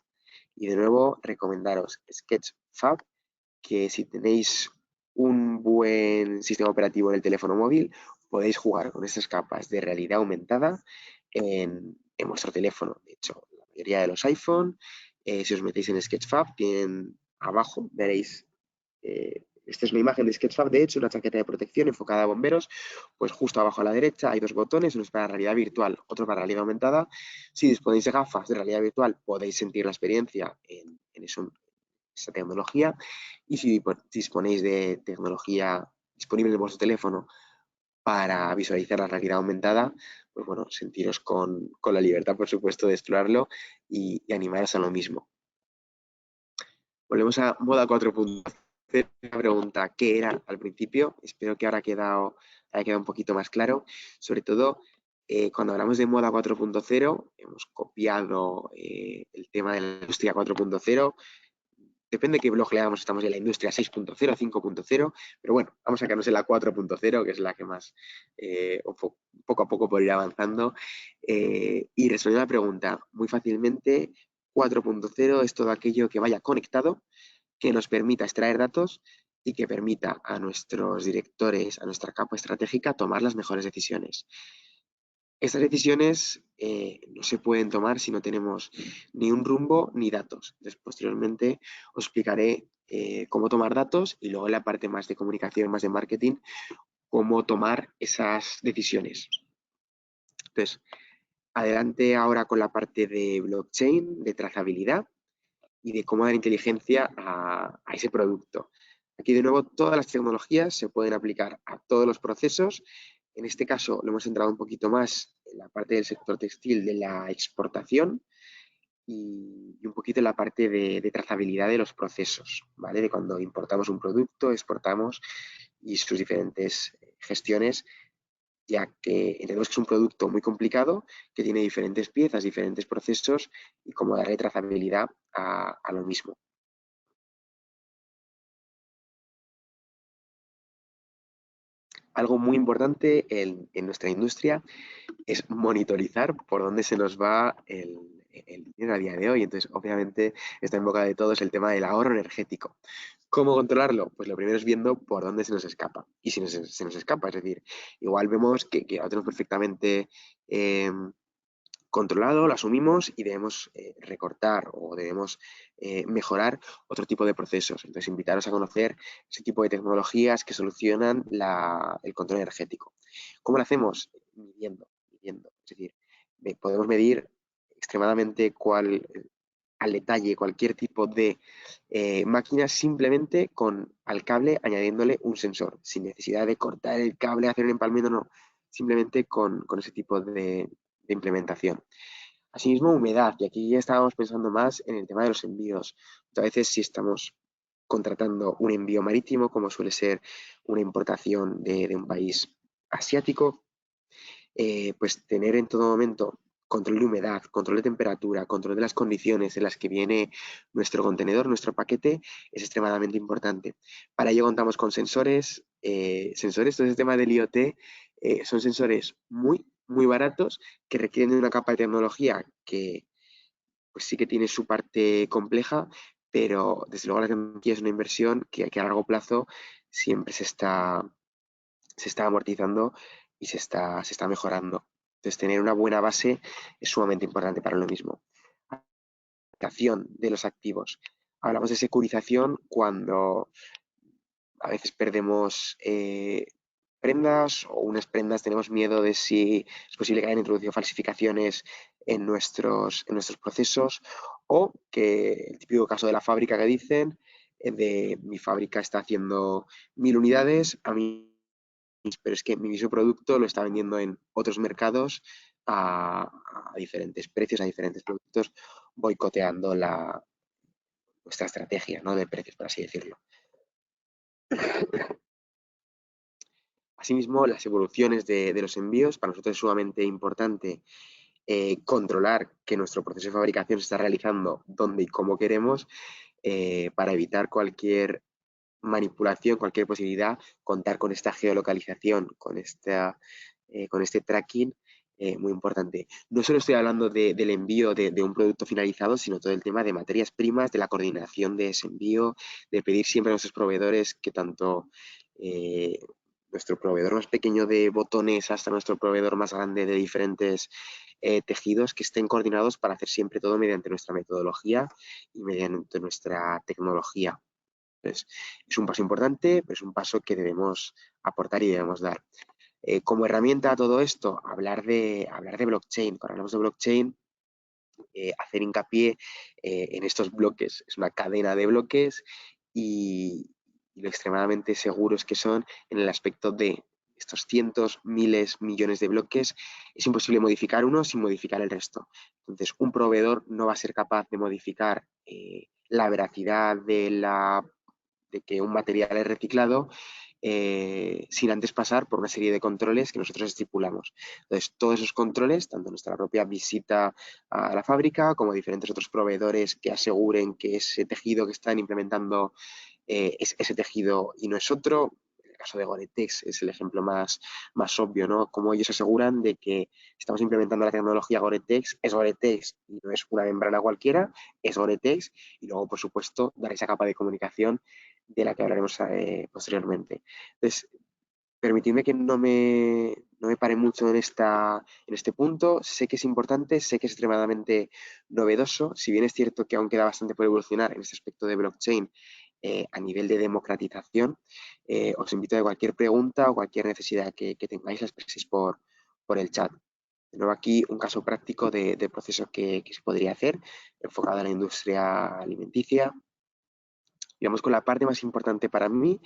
Y de nuevo, recomendaros Sketchfab, que si tenéis un buen sistema operativo en el teléfono móvil, podéis jugar con estas capas de realidad aumentada en vuestro teléfono. De hecho, la mayoría de los iPhone, si os metéis en Sketchfab, tienen abajo, veréis, esta es una imagen de Sketchfab, de hecho, una chaqueta de protección enfocada a bomberos, pues justo abajo a la derecha hay dos botones, uno es para realidad virtual, otro para realidad aumentada. Si disponéis de gafas de realidad virtual, podéis sentir la experiencia en esa tecnología, y si disponéis de tecnología disponible en vuestro teléfono para visualizar la realidad aumentada, pues bueno, sentiros con la libertad, por supuesto, de explorarlo y animaros a lo mismo. Volvemos a Moda 4.0. Pregunta, ¿qué era al principio? Espero que ahora haya quedado un poquito más claro. Sobre todo, cuando hablamos de Moda 4.0, hemos copiado el tema de la industria 4.0. Depende de qué blog leamos, estamos en la industria 6.0, 5.0, pero bueno, vamos a quedarnos en la 4.0, que es la que más, poco a poco por ir avanzando. Y respondiendo a la pregunta, muy fácilmente, 4.0 es todo aquello que vaya conectado, que nos permita extraer datos y que permita a nuestros directores, a nuestra capa estratégica, tomar las mejores decisiones. Estas decisiones no se pueden tomar si no tenemos ni un rumbo ni datos. Entonces, posteriormente os explicaré cómo tomar datos y luego en la parte más de comunicación, más de marketing, cómo tomar esas decisiones. Entonces, adelante ahora con la parte de blockchain, de trazabilidad y de cómo dar inteligencia a ese producto. Aquí de nuevo todas las tecnologías se pueden aplicar a todos los procesos. En este caso lo hemos centrado un poquito más en la parte del sector textil de la exportación y un poquito en la parte de trazabilidad de los procesos, ¿vale? De cuando importamos un producto, exportamos y sus diferentes gestiones, ya que entendemos que es un producto muy complicado, que tiene diferentes piezas, diferentes procesos y cómo darle trazabilidad a lo mismo. Algo muy importante en nuestra industria es monitorizar por dónde se nos va el dinero a día de hoy. Entonces, obviamente, está en boca de todos el tema del ahorro energético. ¿Cómo controlarlo? Pues lo primero es viendo por dónde se nos escapa. Y si se nos escapa, es decir, igual vemos que lo tenemos perfectamente controlado, lo asumimos y debemos recortar o debemos mejorar otro tipo de procesos. Entonces, invitaros a conocer ese tipo de tecnologías que solucionan el control energético. ¿Cómo lo hacemos? Midiendo. Es decir, podemos medir extremadamente al detalle cualquier tipo de máquina simplemente al cable añadiéndole un sensor, sin necesidad de cortar el cable, hacer un empalmiento, no, simplemente con ese tipo de implementación. Asimismo, humedad, y aquí ya estábamos pensando más en el tema de los envíos. A veces si estamos contratando un envío marítimo, como suele ser una importación de un país asiático, pues tener en todo momento control de humedad, control de temperatura, control de las condiciones en las que viene nuestro contenedor, nuestro paquete, es extremadamente importante. Para ello contamos con sensores, todo ese tema del IoT, son sensores muy baratos que requieren de una capa de tecnología que pues sí que tiene su parte compleja, pero desde luego la tecnología es una inversión que a largo plazo siempre se está amortizando y se está mejorando. Entonces, tener una buena base es sumamente importante para lo mismo. Securización de los activos. Hablamos de securización cuando a veces perdemos prendas o unas prendas tenemos miedo de si es posible que hayan introducido falsificaciones en nuestros procesos o que el típico caso de la fábrica que dicen de mi fábrica está haciendo 1000 unidades, a mí pero es que mi mismo producto lo está vendiendo en otros mercados a diferentes precios, a diferentes productos, boicoteando nuestra estrategia, ¿no?, de precios, por así decirlo. Asimismo, las evoluciones de los envíos, para nosotros es sumamente importante controlar que nuestro proceso de fabricación se está realizando donde y cómo queremos para evitar cualquier manipulación, cualquier posibilidad, contar con esta geolocalización, con este tracking muy importante. No solo estoy hablando del envío de un producto finalizado, sino todo el tema de materias primas, de la coordinación de ese envío, de pedir siempre a nuestros proveedores que tanto nuestro proveedor más pequeño de botones hasta nuestro proveedor más grande de diferentes tejidos que estén coordinados para hacer siempre todo mediante nuestra metodología y mediante nuestra tecnología. Entonces, es un paso importante, pero es un paso que debemos aportar y debemos dar. Como herramienta a todo esto, hablar de blockchain. Cuando hablamos de blockchain, hacer hincapié en estos bloques. Es una cadena de bloques y lo extremadamente seguros que son en el aspecto de estos cientos, miles, millones de bloques. Es imposible modificar uno sin modificar el resto. Entonces, un proveedor no va a ser capaz de modificar la veracidad de que un material es reciclado sin antes pasar por una serie de controles que nosotros estipulamos. Entonces, todos esos controles, tanto nuestra propia visita a la fábrica como diferentes otros proveedores que aseguren que ese tejido que están implementando es ese tejido y no es otro. El caso de Gore-Tex es el ejemplo más obvio, ¿no? Como ellos aseguran de que estamos implementando la tecnología Gore-Tex, es Gore-Tex y no es una membrana cualquiera, es Gore-Tex, y luego, por supuesto, dar esa capa de comunicación de la que hablaremos posteriormente. Entonces, permitidme que no me pare mucho en este punto. Sé que es importante, sé que es extremadamente novedoso, si bien es cierto que aún queda bastante por evolucionar en este aspecto de blockchain a nivel de democratización. Os invito a cualquier pregunta o cualquier necesidad que tengáis, la expreséis por el chat. De nuevo aquí un caso práctico de proceso que se podría hacer enfocado en la industria alimenticia. digamos, con la parte más importante para mí,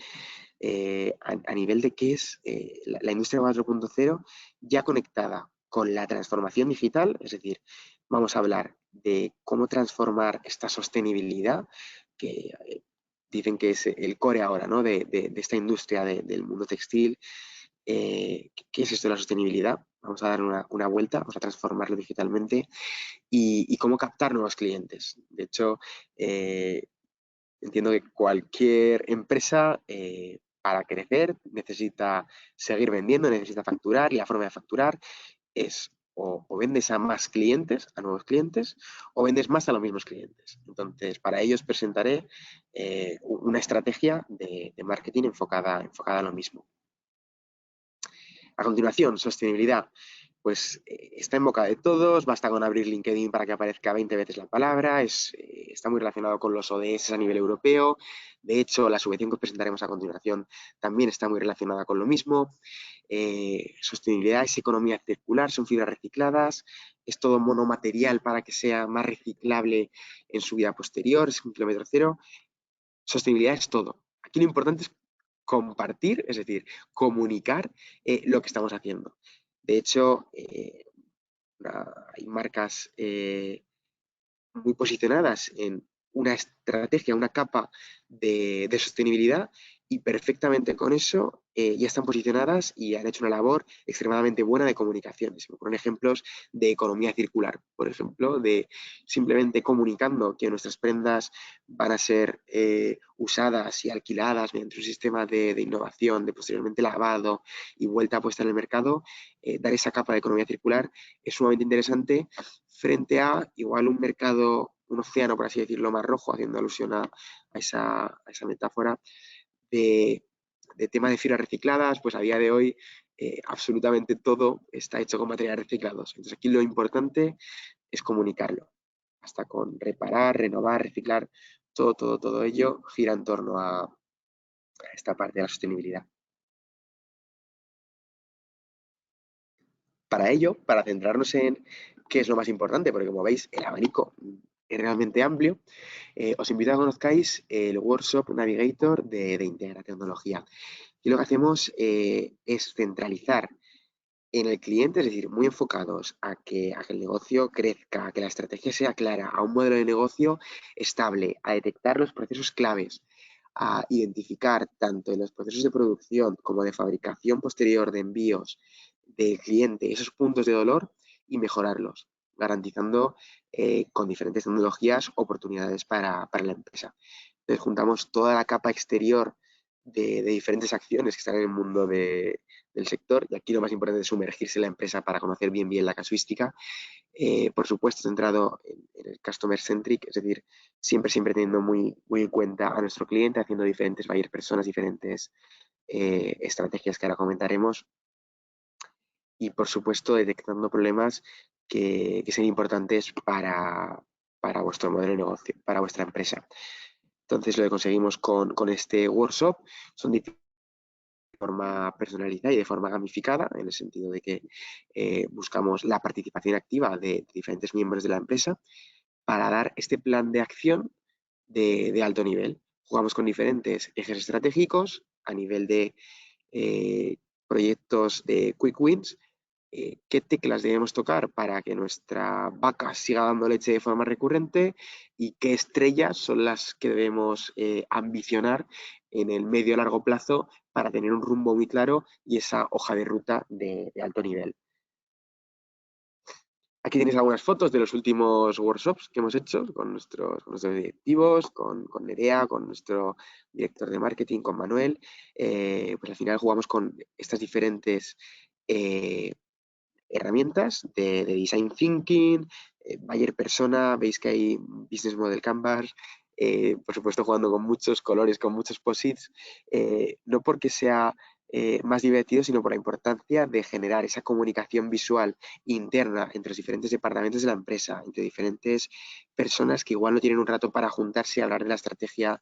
a nivel de qué es la industria 4.0 ya conectada con la transformación digital, es decir, vamos a hablar de cómo transformar esta sostenibilidad, que dicen que es el core ahora, ¿no?, de esta industria del mundo textil. ¿Qué es esto de la sostenibilidad? Vamos a dar una vuelta, vamos a transformarlo digitalmente y cómo captar nuevos clientes. De hecho, entiendo que cualquier empresa para crecer necesita seguir vendiendo, necesita facturar, y la forma de facturar es o vendes a más clientes, a nuevos clientes, o vendes más a los mismos clientes. Entonces, para ello os presentaré una estrategia de marketing enfocada a lo mismo. A continuación, sostenibilidad. Pues está en boca de todos, basta con abrir LinkedIn para que aparezca 20 veces la palabra, está muy relacionado con los ODS a nivel europeo. De hecho, la subvención que os presentaremos a continuación también está muy relacionada con lo mismo. Sostenibilidad es economía circular, son fibras recicladas, es todo monomaterial para que sea más reciclable en su vida posterior, es un kilómetro cero. Sostenibilidad es todo. Aquí lo importante es compartir, es decir, comunicar lo que estamos haciendo. De hecho, hay marcas muy posicionadas en una estrategia, una capa de sostenibilidad, y perfectamente con eso ya están posicionadas y han hecho una labor extremadamente buena de comunicación. Se me ponen ejemplos de economía circular, por ejemplo, de simplemente comunicando que nuestras prendas van a ser usadas y alquiladas mediante un sistema de innovación, de posteriormente lavado y vuelta puesta en el mercado. Dar esa capa de economía circular es sumamente interesante frente a igual un mercado, un océano, por así decirlo, más rojo, haciendo alusión a esa metáfora de tema de fibras recicladas. Pues a día de hoy absolutamente todo está hecho con materiales reciclados. Entonces aquí lo importante es comunicarlo. Hasta con reparar, renovar, reciclar, todo ello gira en torno a esta parte de la sostenibilidad. Para ello, para centrarnos en qué es lo más importante, porque como veis el abanico es realmente amplio, os invito a que conozcáis el workshop Navigator de Integra Tecnología. Y lo que hacemos es centralizar en el cliente, es decir, muy enfocados a que el negocio crezca, a que la estrategia sea clara, a un modelo de negocio estable, a detectar los procesos claves, a identificar tanto en los procesos de producción como de fabricación posterior, de envíos del cliente, esos puntos de dolor, y mejorarlos, garantizando con diferentes tecnologías oportunidades para la empresa. Entonces juntamos toda la capa exterior de diferentes acciones que están en el mundo del sector, y aquí lo más importante es sumergirse en la empresa para conocer bien la casuística. Por supuesto, centrado en el customer centric, es decir, siempre teniendo muy en cuenta a nuestro cliente, haciendo diferentes buyer personas, diferentes estrategias que ahora comentaremos, y por supuesto detectando problemas que sean importantes para vuestro modelo de negocio, para vuestra empresa. Entonces, lo que conseguimos con este workshop son de forma personalizada y de forma gamificada, en el sentido de que buscamos la participación activa de diferentes miembros de la empresa para dar este plan de acción de alto nivel. Jugamos con diferentes ejes estratégicos a nivel de proyectos de quick wins. Qué teclas debemos tocar para que nuestra vaca siga dando leche de forma recurrente, y qué estrellas son las que debemos ambicionar en el medio a largo plazo para tener un rumbo muy claro y esa hoja de ruta de alto nivel. Aquí tenéis algunas fotos de los últimos workshops que hemos hecho con nuestros directivos, con Nerea, con nuestro director de marketing, con Manuel. Pues al final jugamos con estas diferentes herramientas de design thinking, buyer persona. Veis que hay business model canvas, por supuesto jugando con muchos colores, con muchos posits, no porque sea más divertido, sino por la importancia de generar esa comunicación visual interna entre los diferentes departamentos de la empresa, entre diferentes personas que igual no tienen un rato para juntarse y hablar de la estrategia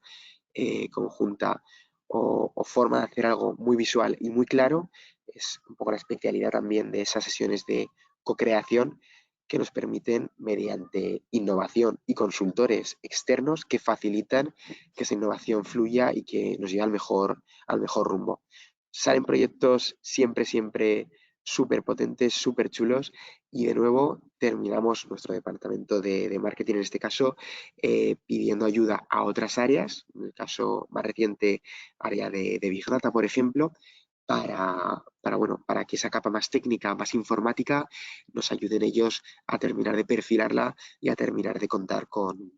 conjunta, o forma de hacer algo muy visual y muy claro. Es un poco la especialidad también de esas sesiones de co-creación que nos permiten, mediante innovación y consultores externos, que facilitan que esa innovación fluya y que nos lleve al mejor rumbo. Salen proyectos siempre súper potentes, súper chulos, y de nuevo terminamos nuestro departamento de marketing, en este caso, pidiendo ayuda a otras áreas, en el caso más reciente, área de Big Data, por ejemplo, para que esa capa más técnica, más informática, nos ayuden ellos a terminar de perfilarla y a terminar de contar con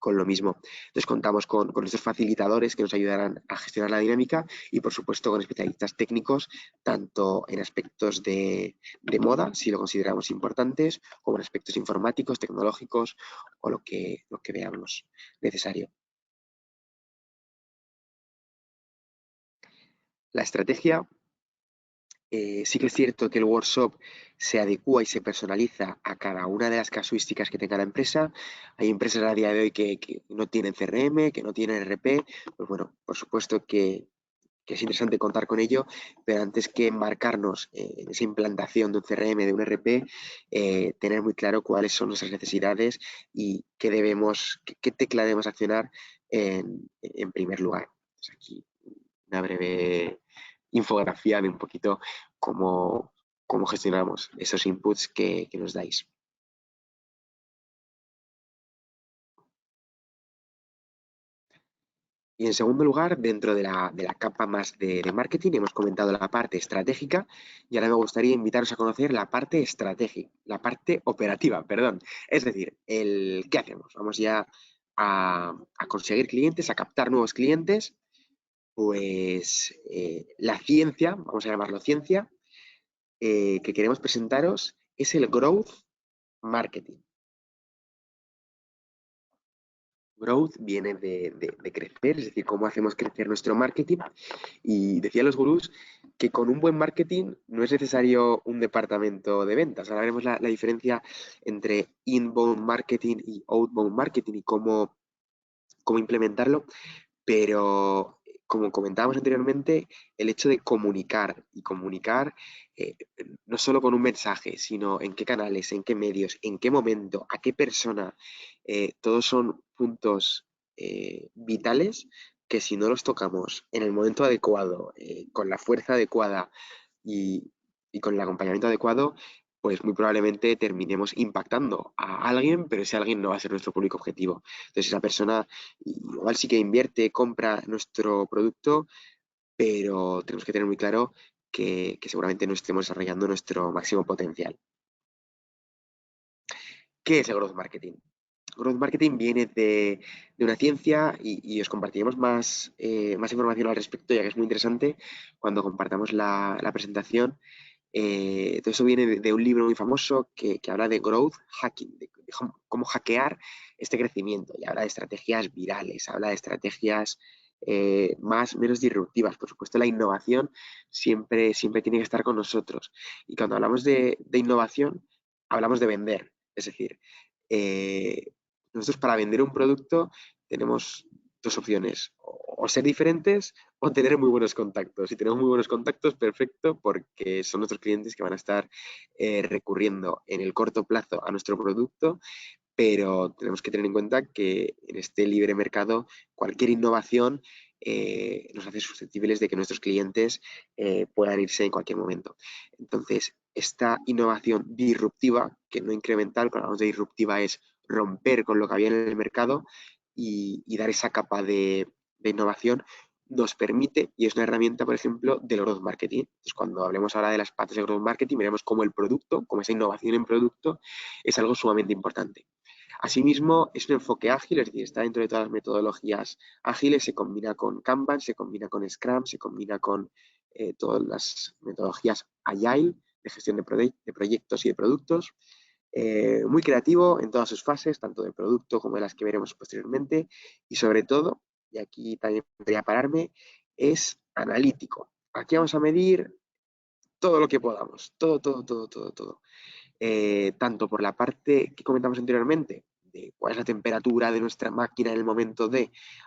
lo mismo. Entonces contamos con estos facilitadores que nos ayudarán a gestionar la dinámica y, por supuesto, con especialistas técnicos, tanto en aspectos de moda, si lo consideramos importantes, como en aspectos informáticos, tecnológicos o lo que veamos necesario. La estrategia. Sí que es cierto que el workshop se adecua y se personaliza a cada una de las casuísticas que tenga la empresa. Hay empresas a día de hoy que no tienen CRM, que no tienen RP. Pues bueno, por supuesto que es interesante contar con ello, pero antes que embarcarnos en esa implantación de un CRM, de un RP, tener muy claro cuáles son nuestras necesidades y qué tecla debemos accionar en primer lugar. Entonces, aquí una breve infografía de un poquito cómo gestionamos esos inputs que nos dais. Y en segundo lugar, dentro de la capa más de marketing, hemos comentado la parte estratégica y ahora me gustaría invitaros a conocer la parte estratégica, la parte operativa, perdón. Es decir, ¿qué hacemos? Vamos ya a conseguir clientes, a captar nuevos clientes. Pues la ciencia, vamos a llamarlo ciencia, que queremos presentaros es el Growth Marketing. Growth viene de crecer, es decir, cómo hacemos crecer nuestro marketing. Y decían los gurús que con un buen marketing no es necesario un departamento de ventas. Ahora veremos la diferencia entre inbound marketing y outbound marketing y cómo implementarlo. Pero, como comentábamos anteriormente, el hecho de comunicar no solo con un mensaje, sino en qué canales, en qué medios, en qué momento, a qué persona, todos son puntos vitales que, si no los tocamos en el momento adecuado, con la fuerza adecuada y con el acompañamiento adecuado, pues muy probablemente terminemos impactando a alguien, pero ese alguien no va a ser nuestro público objetivo. Entonces, esa persona igual sí que invierte, compra nuestro producto, pero tenemos que tener muy claro que seguramente no estemos desarrollando nuestro máximo potencial. ¿Qué es el growth marketing? Growth marketing viene de una ciencia y os compartiremos más información al respecto, ya que es muy interesante cuando compartamos la presentación. Todo eso viene de un libro muy famoso que habla de growth hacking, de cómo hackear este crecimiento, y habla de estrategias virales, habla de estrategias menos disruptivas. Por supuesto, la innovación siempre tiene que estar con nosotros. Y cuando hablamos de innovación, hablamos de vender. Es decir, nosotros, para vender un producto, tenemos dos opciones: o ser diferentes o tener muy buenos contactos. Si tenemos muy buenos contactos, perfecto, porque son nuestros clientes que van a estar recurriendo en el corto plazo a nuestro producto, pero tenemos que tener en cuenta que en este libre mercado cualquier innovación nos hace susceptibles de que nuestros clientes puedan irse en cualquier momento. Entonces, esta innovación disruptiva, que no incremental, cuando hablamos de disruptiva es romper con lo que había en el mercado y dar esa capa de innovación, nos permite, y es una herramienta, por ejemplo, del growth marketing. Entonces, cuando hablemos ahora de las patas del growth marketing, veremos cómo el producto, como esa innovación en producto, es algo sumamente importante. Asimismo, es un enfoque ágil, es decir, está dentro de todas las metodologías ágiles, se combina con Kanban, se combina con Scrum, se combina con todas las metodologías Agile de gestión de proyectos y de productos. Muy creativo en todas sus fases, tanto de producto como de las que veremos posteriormente, y sobre todo, y aquí también podría pararme, es analítico. Aquí vamos a medir todo lo que podamos, todo. Tanto por la parte que comentamos anteriormente, de cuál es la temperatura de nuestra máquina en el momento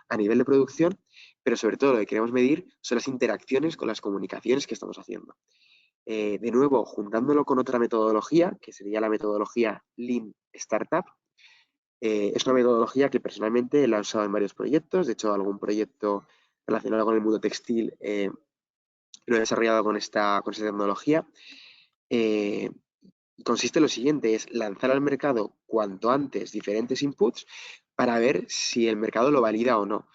a nivel de producción, pero sobre todo lo que queremos medir son las interacciones con las comunicaciones que estamos haciendo. de nuevo, juntándolo con otra metodología, que sería la metodología Lean Startup. Es una metodología que personalmente la he usado en varios proyectos. De hecho, algún proyecto relacionado con el mundo textil lo he desarrollado con esta tecnología. Consiste en lo siguiente, es lanzar al mercado cuanto antes diferentes inputs para ver si el mercado lo valida o no.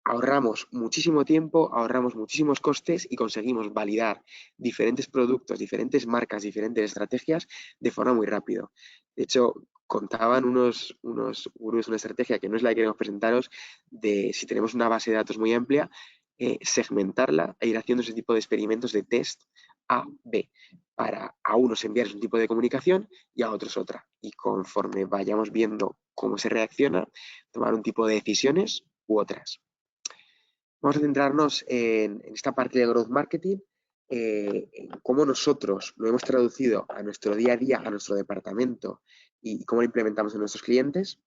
Ahorramos muchísimo tiempo, ahorramos muchísimos costes y conseguimos validar diferentes productos, diferentes marcas, diferentes estrategias de forma muy rápido. De hecho, contaban unos gurús una estrategia que no es la que queremos presentaros, de si tenemos una base de datos muy amplia, segmentarla e ir haciendo ese tipo de experimentos de test A-B, para a unos enviarles un tipo de comunicación y a otros otra. Y conforme vayamos viendo cómo se reacciona, tomar un tipo de decisiones u otras. Vamos a centrarnos en esta parte de Growth Marketing, en cómo nosotros lo hemos traducido a nuestro día a día, a nuestro departamento y cómo lo implementamos en nuestros clientes.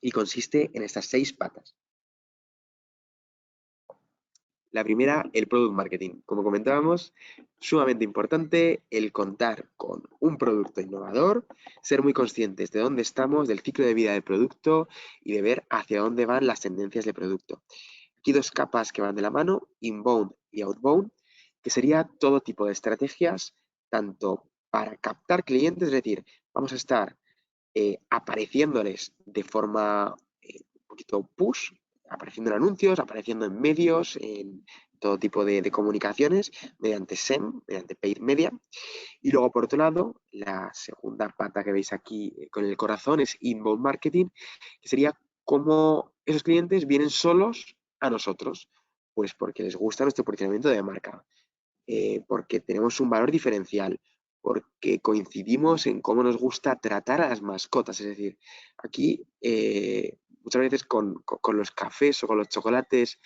Y consiste en estas 6 patas. La primera, el Product Marketing. Como comentábamos, sumamente importante el contar con un producto innovador, ser muy conscientes de dónde estamos, del ciclo de vida del producto y de ver hacia dónde van las tendencias del producto. Aquí 2 capas que van de la mano, inbound y outbound, que sería todo tipo de estrategias, tanto para captar clientes, es decir, vamos a estar apareciéndoles de forma un poquito push, apareciendo en anuncios, apareciendo en medios, en todo tipo de comunicaciones, mediante SEM, mediante paid media. Y luego, por otro lado, la segunda pata que veis aquí con el corazón es inbound marketing, que sería cómo esos clientes vienen solos a nosotros, pues porque les gusta nuestro posicionamiento de marca, porque tenemos un valor diferencial, porque coincidimos en cómo nos gusta tratar a las mascotas. Es decir, aquí muchas veces con los cafés o con los chocolates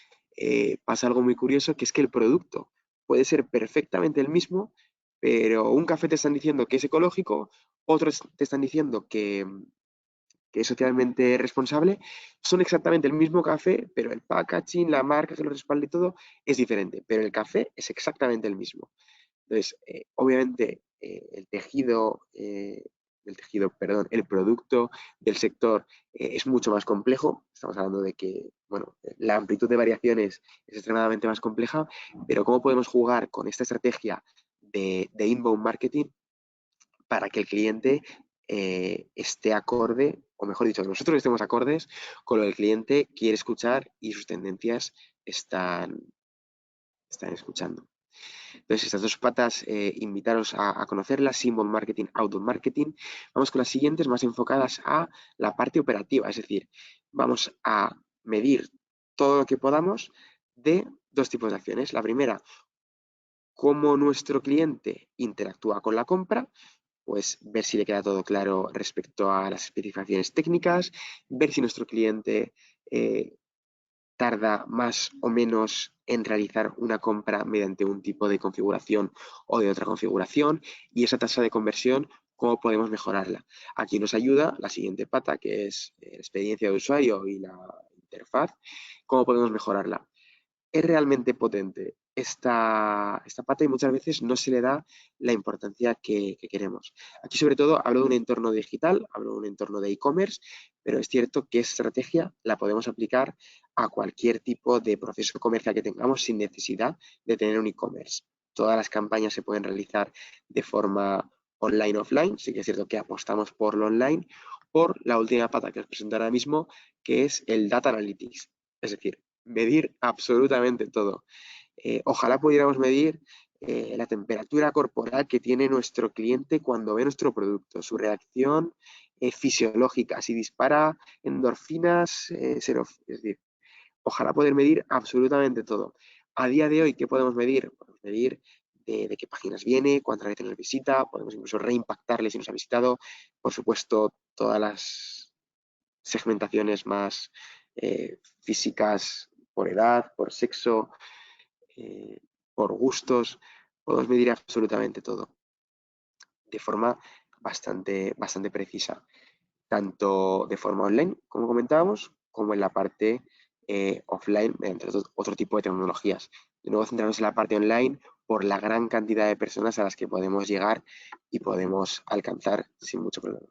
pasa algo muy curioso, que es que el producto puede ser perfectamente el mismo, pero un café te están diciendo que es ecológico, otros te están diciendo que es socialmente responsable, son exactamente el mismo café, pero el packaging, la marca que lo respalda y todo es diferente, pero el café es exactamente el mismo. Entonces, obviamente, el producto del sector es mucho más complejo. Estamos hablando de que, bueno, la amplitud de variaciones es extremadamente más compleja, pero ¿cómo podemos jugar con esta estrategia de inbound marketing para que el cliente esté acorde, o mejor dicho, que nosotros estemos acordes con lo que el cliente quiere escuchar y sus tendencias están escuchando? Entonces, estas 2 patas, invitaros a conocerlas, inbound marketing, outbound marketing. Vamos con las siguientes, más enfocadas a la parte operativa, es decir, vamos a medir todo lo que podamos de 2 tipos de acciones. La primera, cómo nuestro cliente interactúa con la compra, pues ver si le queda todo claro respecto a las especificaciones técnicas, ver si nuestro cliente tarda más o menos en realizar una compra mediante un tipo de configuración o de otra configuración, y esa tasa de conversión, cómo podemos mejorarla. Aquí nos ayuda la siguiente pata, que es la experiencia de usuario y la interfaz, cómo podemos mejorarla. Es realmente potente esta pata y muchas veces no se le da la importancia que queremos. Aquí sobre todo hablo de un entorno digital, hablo de un entorno de e-commerce, pero es cierto que esta estrategia la podemos aplicar a cualquier tipo de proceso comercial que tengamos sin necesidad de tener un e-commerce. Todas las campañas se pueden realizar de forma online offline, sí que es cierto que apostamos por lo online, por la última pata que os presento ahora mismo, que es el Data Analytics, es decir, medir absolutamente todo. Ojalá pudiéramos medir la temperatura corporal que tiene nuestro cliente cuando ve nuestro producto, su reacción fisiológica, si dispara endorfinas, es decir, ojalá poder medir absolutamente todo. A día de hoy, ¿qué podemos medir? Podemos medir de qué páginas viene, cuántas veces nos visita, podemos incluso reimpactarle si nos ha visitado, por supuesto, todas las segmentaciones más físicas por edad, por sexo, por gustos, podemos medir absolutamente todo de forma bastante precisa, tanto de forma online, como comentábamos, como en la parte offline, mediante otro tipo de tecnologías. De nuevo, centrarnos en la parte online, por la gran cantidad de personas a las que podemos llegar y podemos alcanzar sin mucho problema.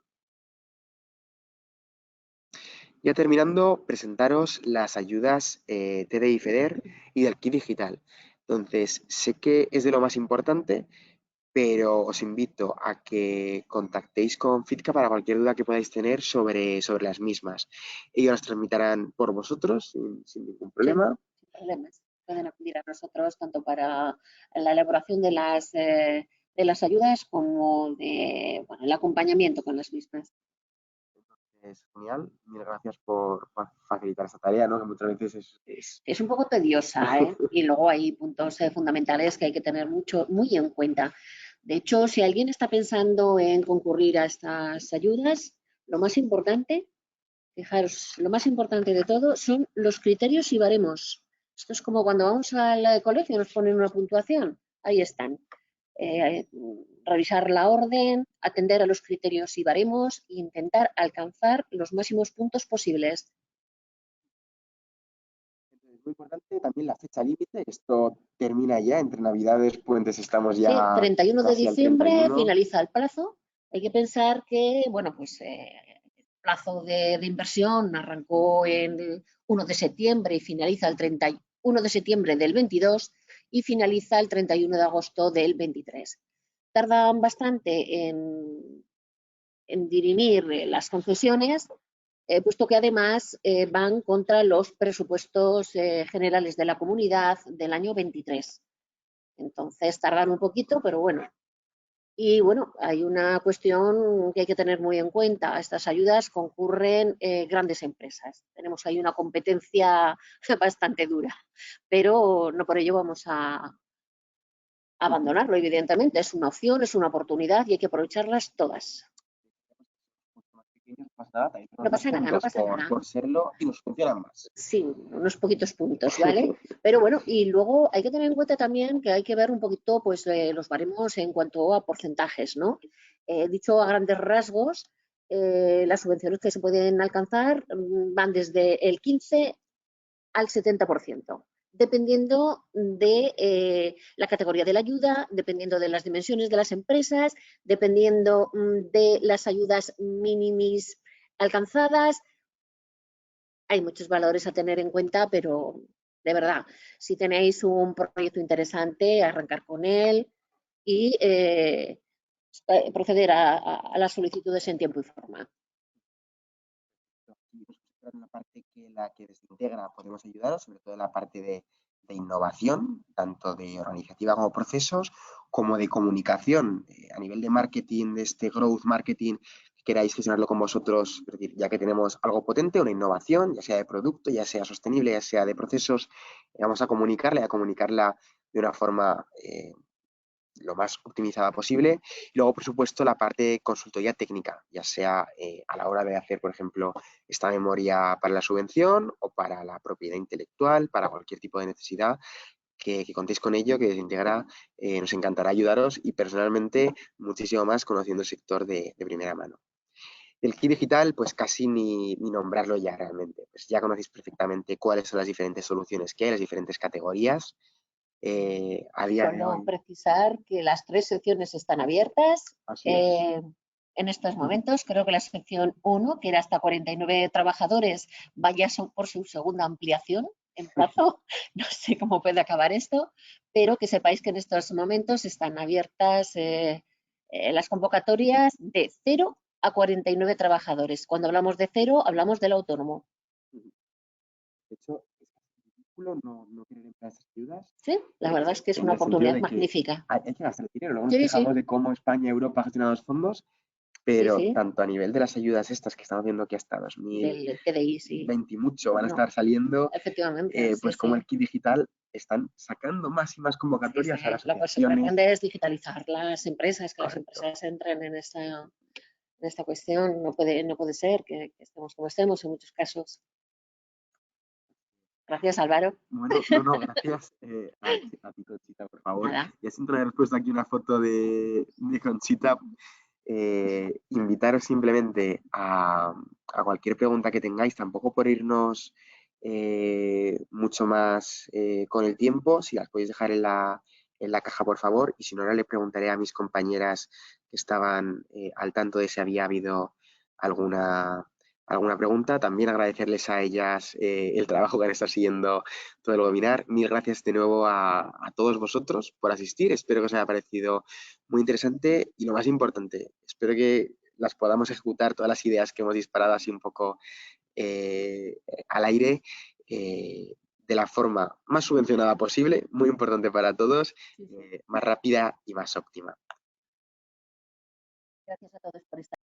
Ya terminando, presentaros las ayudas TDI FEDER y del kit digital. Entonces, sé que es de lo más importante, pero os invito a que contactéis con FITCA para cualquier duda que podáis tener sobre las mismas. Ellos las transmitirán por vosotros sin ningún problema. Sí, sin problemas. Pueden acudir a nosotros tanto para la elaboración de las ayudas como de, bueno, el acompañamiento con las mismas. Es genial. Mil gracias por facilitar esta tarea, ¿no? Que muchas veces Es un poco tediosa, ¿eh? Y luego hay puntos fundamentales que hay que tener muy en cuenta. De hecho, si alguien está pensando en concurrir a estas ayudas, lo más importante, fijaros, lo más importante de todo son los criterios y baremos. Esto es como cuando vamos al colegio y nos ponen una puntuación. Ahí están. Eh, revisar la orden, atender a los criterios y baremos e intentar alcanzar los máximos puntos posibles. muy importante también la fecha límite. Esto termina ya entre Navidades, Puentes, estamos Sí, ya 31 de casi al diciembre 31. finaliza el plazo. Hay que pensar que, bueno, pues el plazo de inversión arrancó en 1 de septiembre y finaliza el 31 de septiembre del 22 y finaliza el 31 de agosto del 23. Tardan bastante en dirimir las concesiones, puesto que además van contra los presupuestos generales de la comunidad del año 23. Entonces tardan un poquito, pero bueno. Y bueno, hay una cuestión que hay que tener muy en cuenta. A estas ayudas concurren grandes empresas. Tenemos ahí una competencia bastante dura, pero no por ello vamos a abandonarlo, evidentemente. Es una opción, es una oportunidad y hay que aprovecharlas todas. No pasa nada, no pasa nada. Por serlo y nos funcionan más. Sí, unos poquitos puntos, ¿vale? Pero bueno, y luego hay que tener en cuenta también que hay que ver un poquito pues los baremos en cuanto a porcentajes, ¿no? Dicho a grandes rasgos, las subvenciones que se pueden alcanzar van desde el 15 al 70%, dependiendo de la categoría de la ayuda, dependiendo de las dimensiones de las empresas, dependiendo de las ayudas mínimas alcanzadas. Hay muchos valores a tener en cuenta, pero de verdad, si tenéis un proyecto interesante, arrancar con él y proceder a las solicitudes en tiempo y forma. En la parte que desintegra podemos ayudar, sobre todo en la parte de innovación, tanto de organizativa como procesos, como de comunicación. A nivel de marketing, de este growth marketing, queráis gestionarlo con vosotros, es decir, ya que tenemos algo potente, una innovación, ya sea de producto, ya sea sostenible, ya sea de procesos, vamos a comunicarla de una forma lo más optimizada posible. Y luego, por supuesto, la parte de consultoría técnica, ya sea a la hora de hacer, por ejemplo, esta memoria para la subvención o para la propiedad intelectual, para cualquier tipo de necesidad, que contéis con ello, que Desintegra nos encantará ayudaros y personalmente muchísimo más conociendo el sector de primera mano. El kit digital, pues casi ni nombrarlo ya realmente. Pues ya conocéis perfectamente cuáles son las diferentes soluciones que hay, las diferentes categorías. A día de hoy. Precisar que las 3 secciones están abiertas. En estos Ujú. momentos, creo que la sección 1, que era hasta 49 trabajadores, vaya por su segunda ampliación en plazo. No sé cómo puede acabar esto, pero que sepáis que en estos momentos están abiertas las convocatorias de 0 a 49 trabajadores. Cuando hablamos de 0, hablamos del autónomo. De hecho, es ridículo no querer emplear esas ayudas. Sí, la verdad es que es En una el sentido oportunidad de que magnífica. hay que gastar dinero. Luego nos Sí, quejamos sí, de cómo España y Europa ha gestionado los fondos, sí, pero sí, tanto a nivel de las ayudas estas que estamos viendo que hasta del TDI, sí. 2020 y mucho van a No, estar saliendo, efectivamente, sí, pues como sí. el kit digital están sacando más y más Sí, convocatorias a sí. las Lo que se asociaciones. pretende es digitalizar las empresas, que las Correcto. empresas entren en esta cuestión. No puede ser que estemos como estemos en muchos casos. Gracias, Álvaro. Bueno, no, gracias a ti, Conchita, por favor. Nada. Ya siento no haber puesto aquí una foto de Conchita. Invitaros simplemente a cualquier pregunta que tengáis, tampoco por irnos mucho más con el tiempo, si las podéis dejar en en la caja, por favor. Y si no, ahora le preguntaré a mis compañeras que estaban al tanto de si había habido alguna pregunta. También agradecerles a ellas el trabajo que han estado siguiendo todo el webinar. Mil gracias de nuevo a todos vosotros por asistir. Espero que os haya parecido muy interesante y lo más importante, espero que las podamos ejecutar todas las ideas que hemos disparado así un poco al aire de la forma más subvencionada posible, muy importante para todos, más rápida y más óptima. Gracias a todos por estar.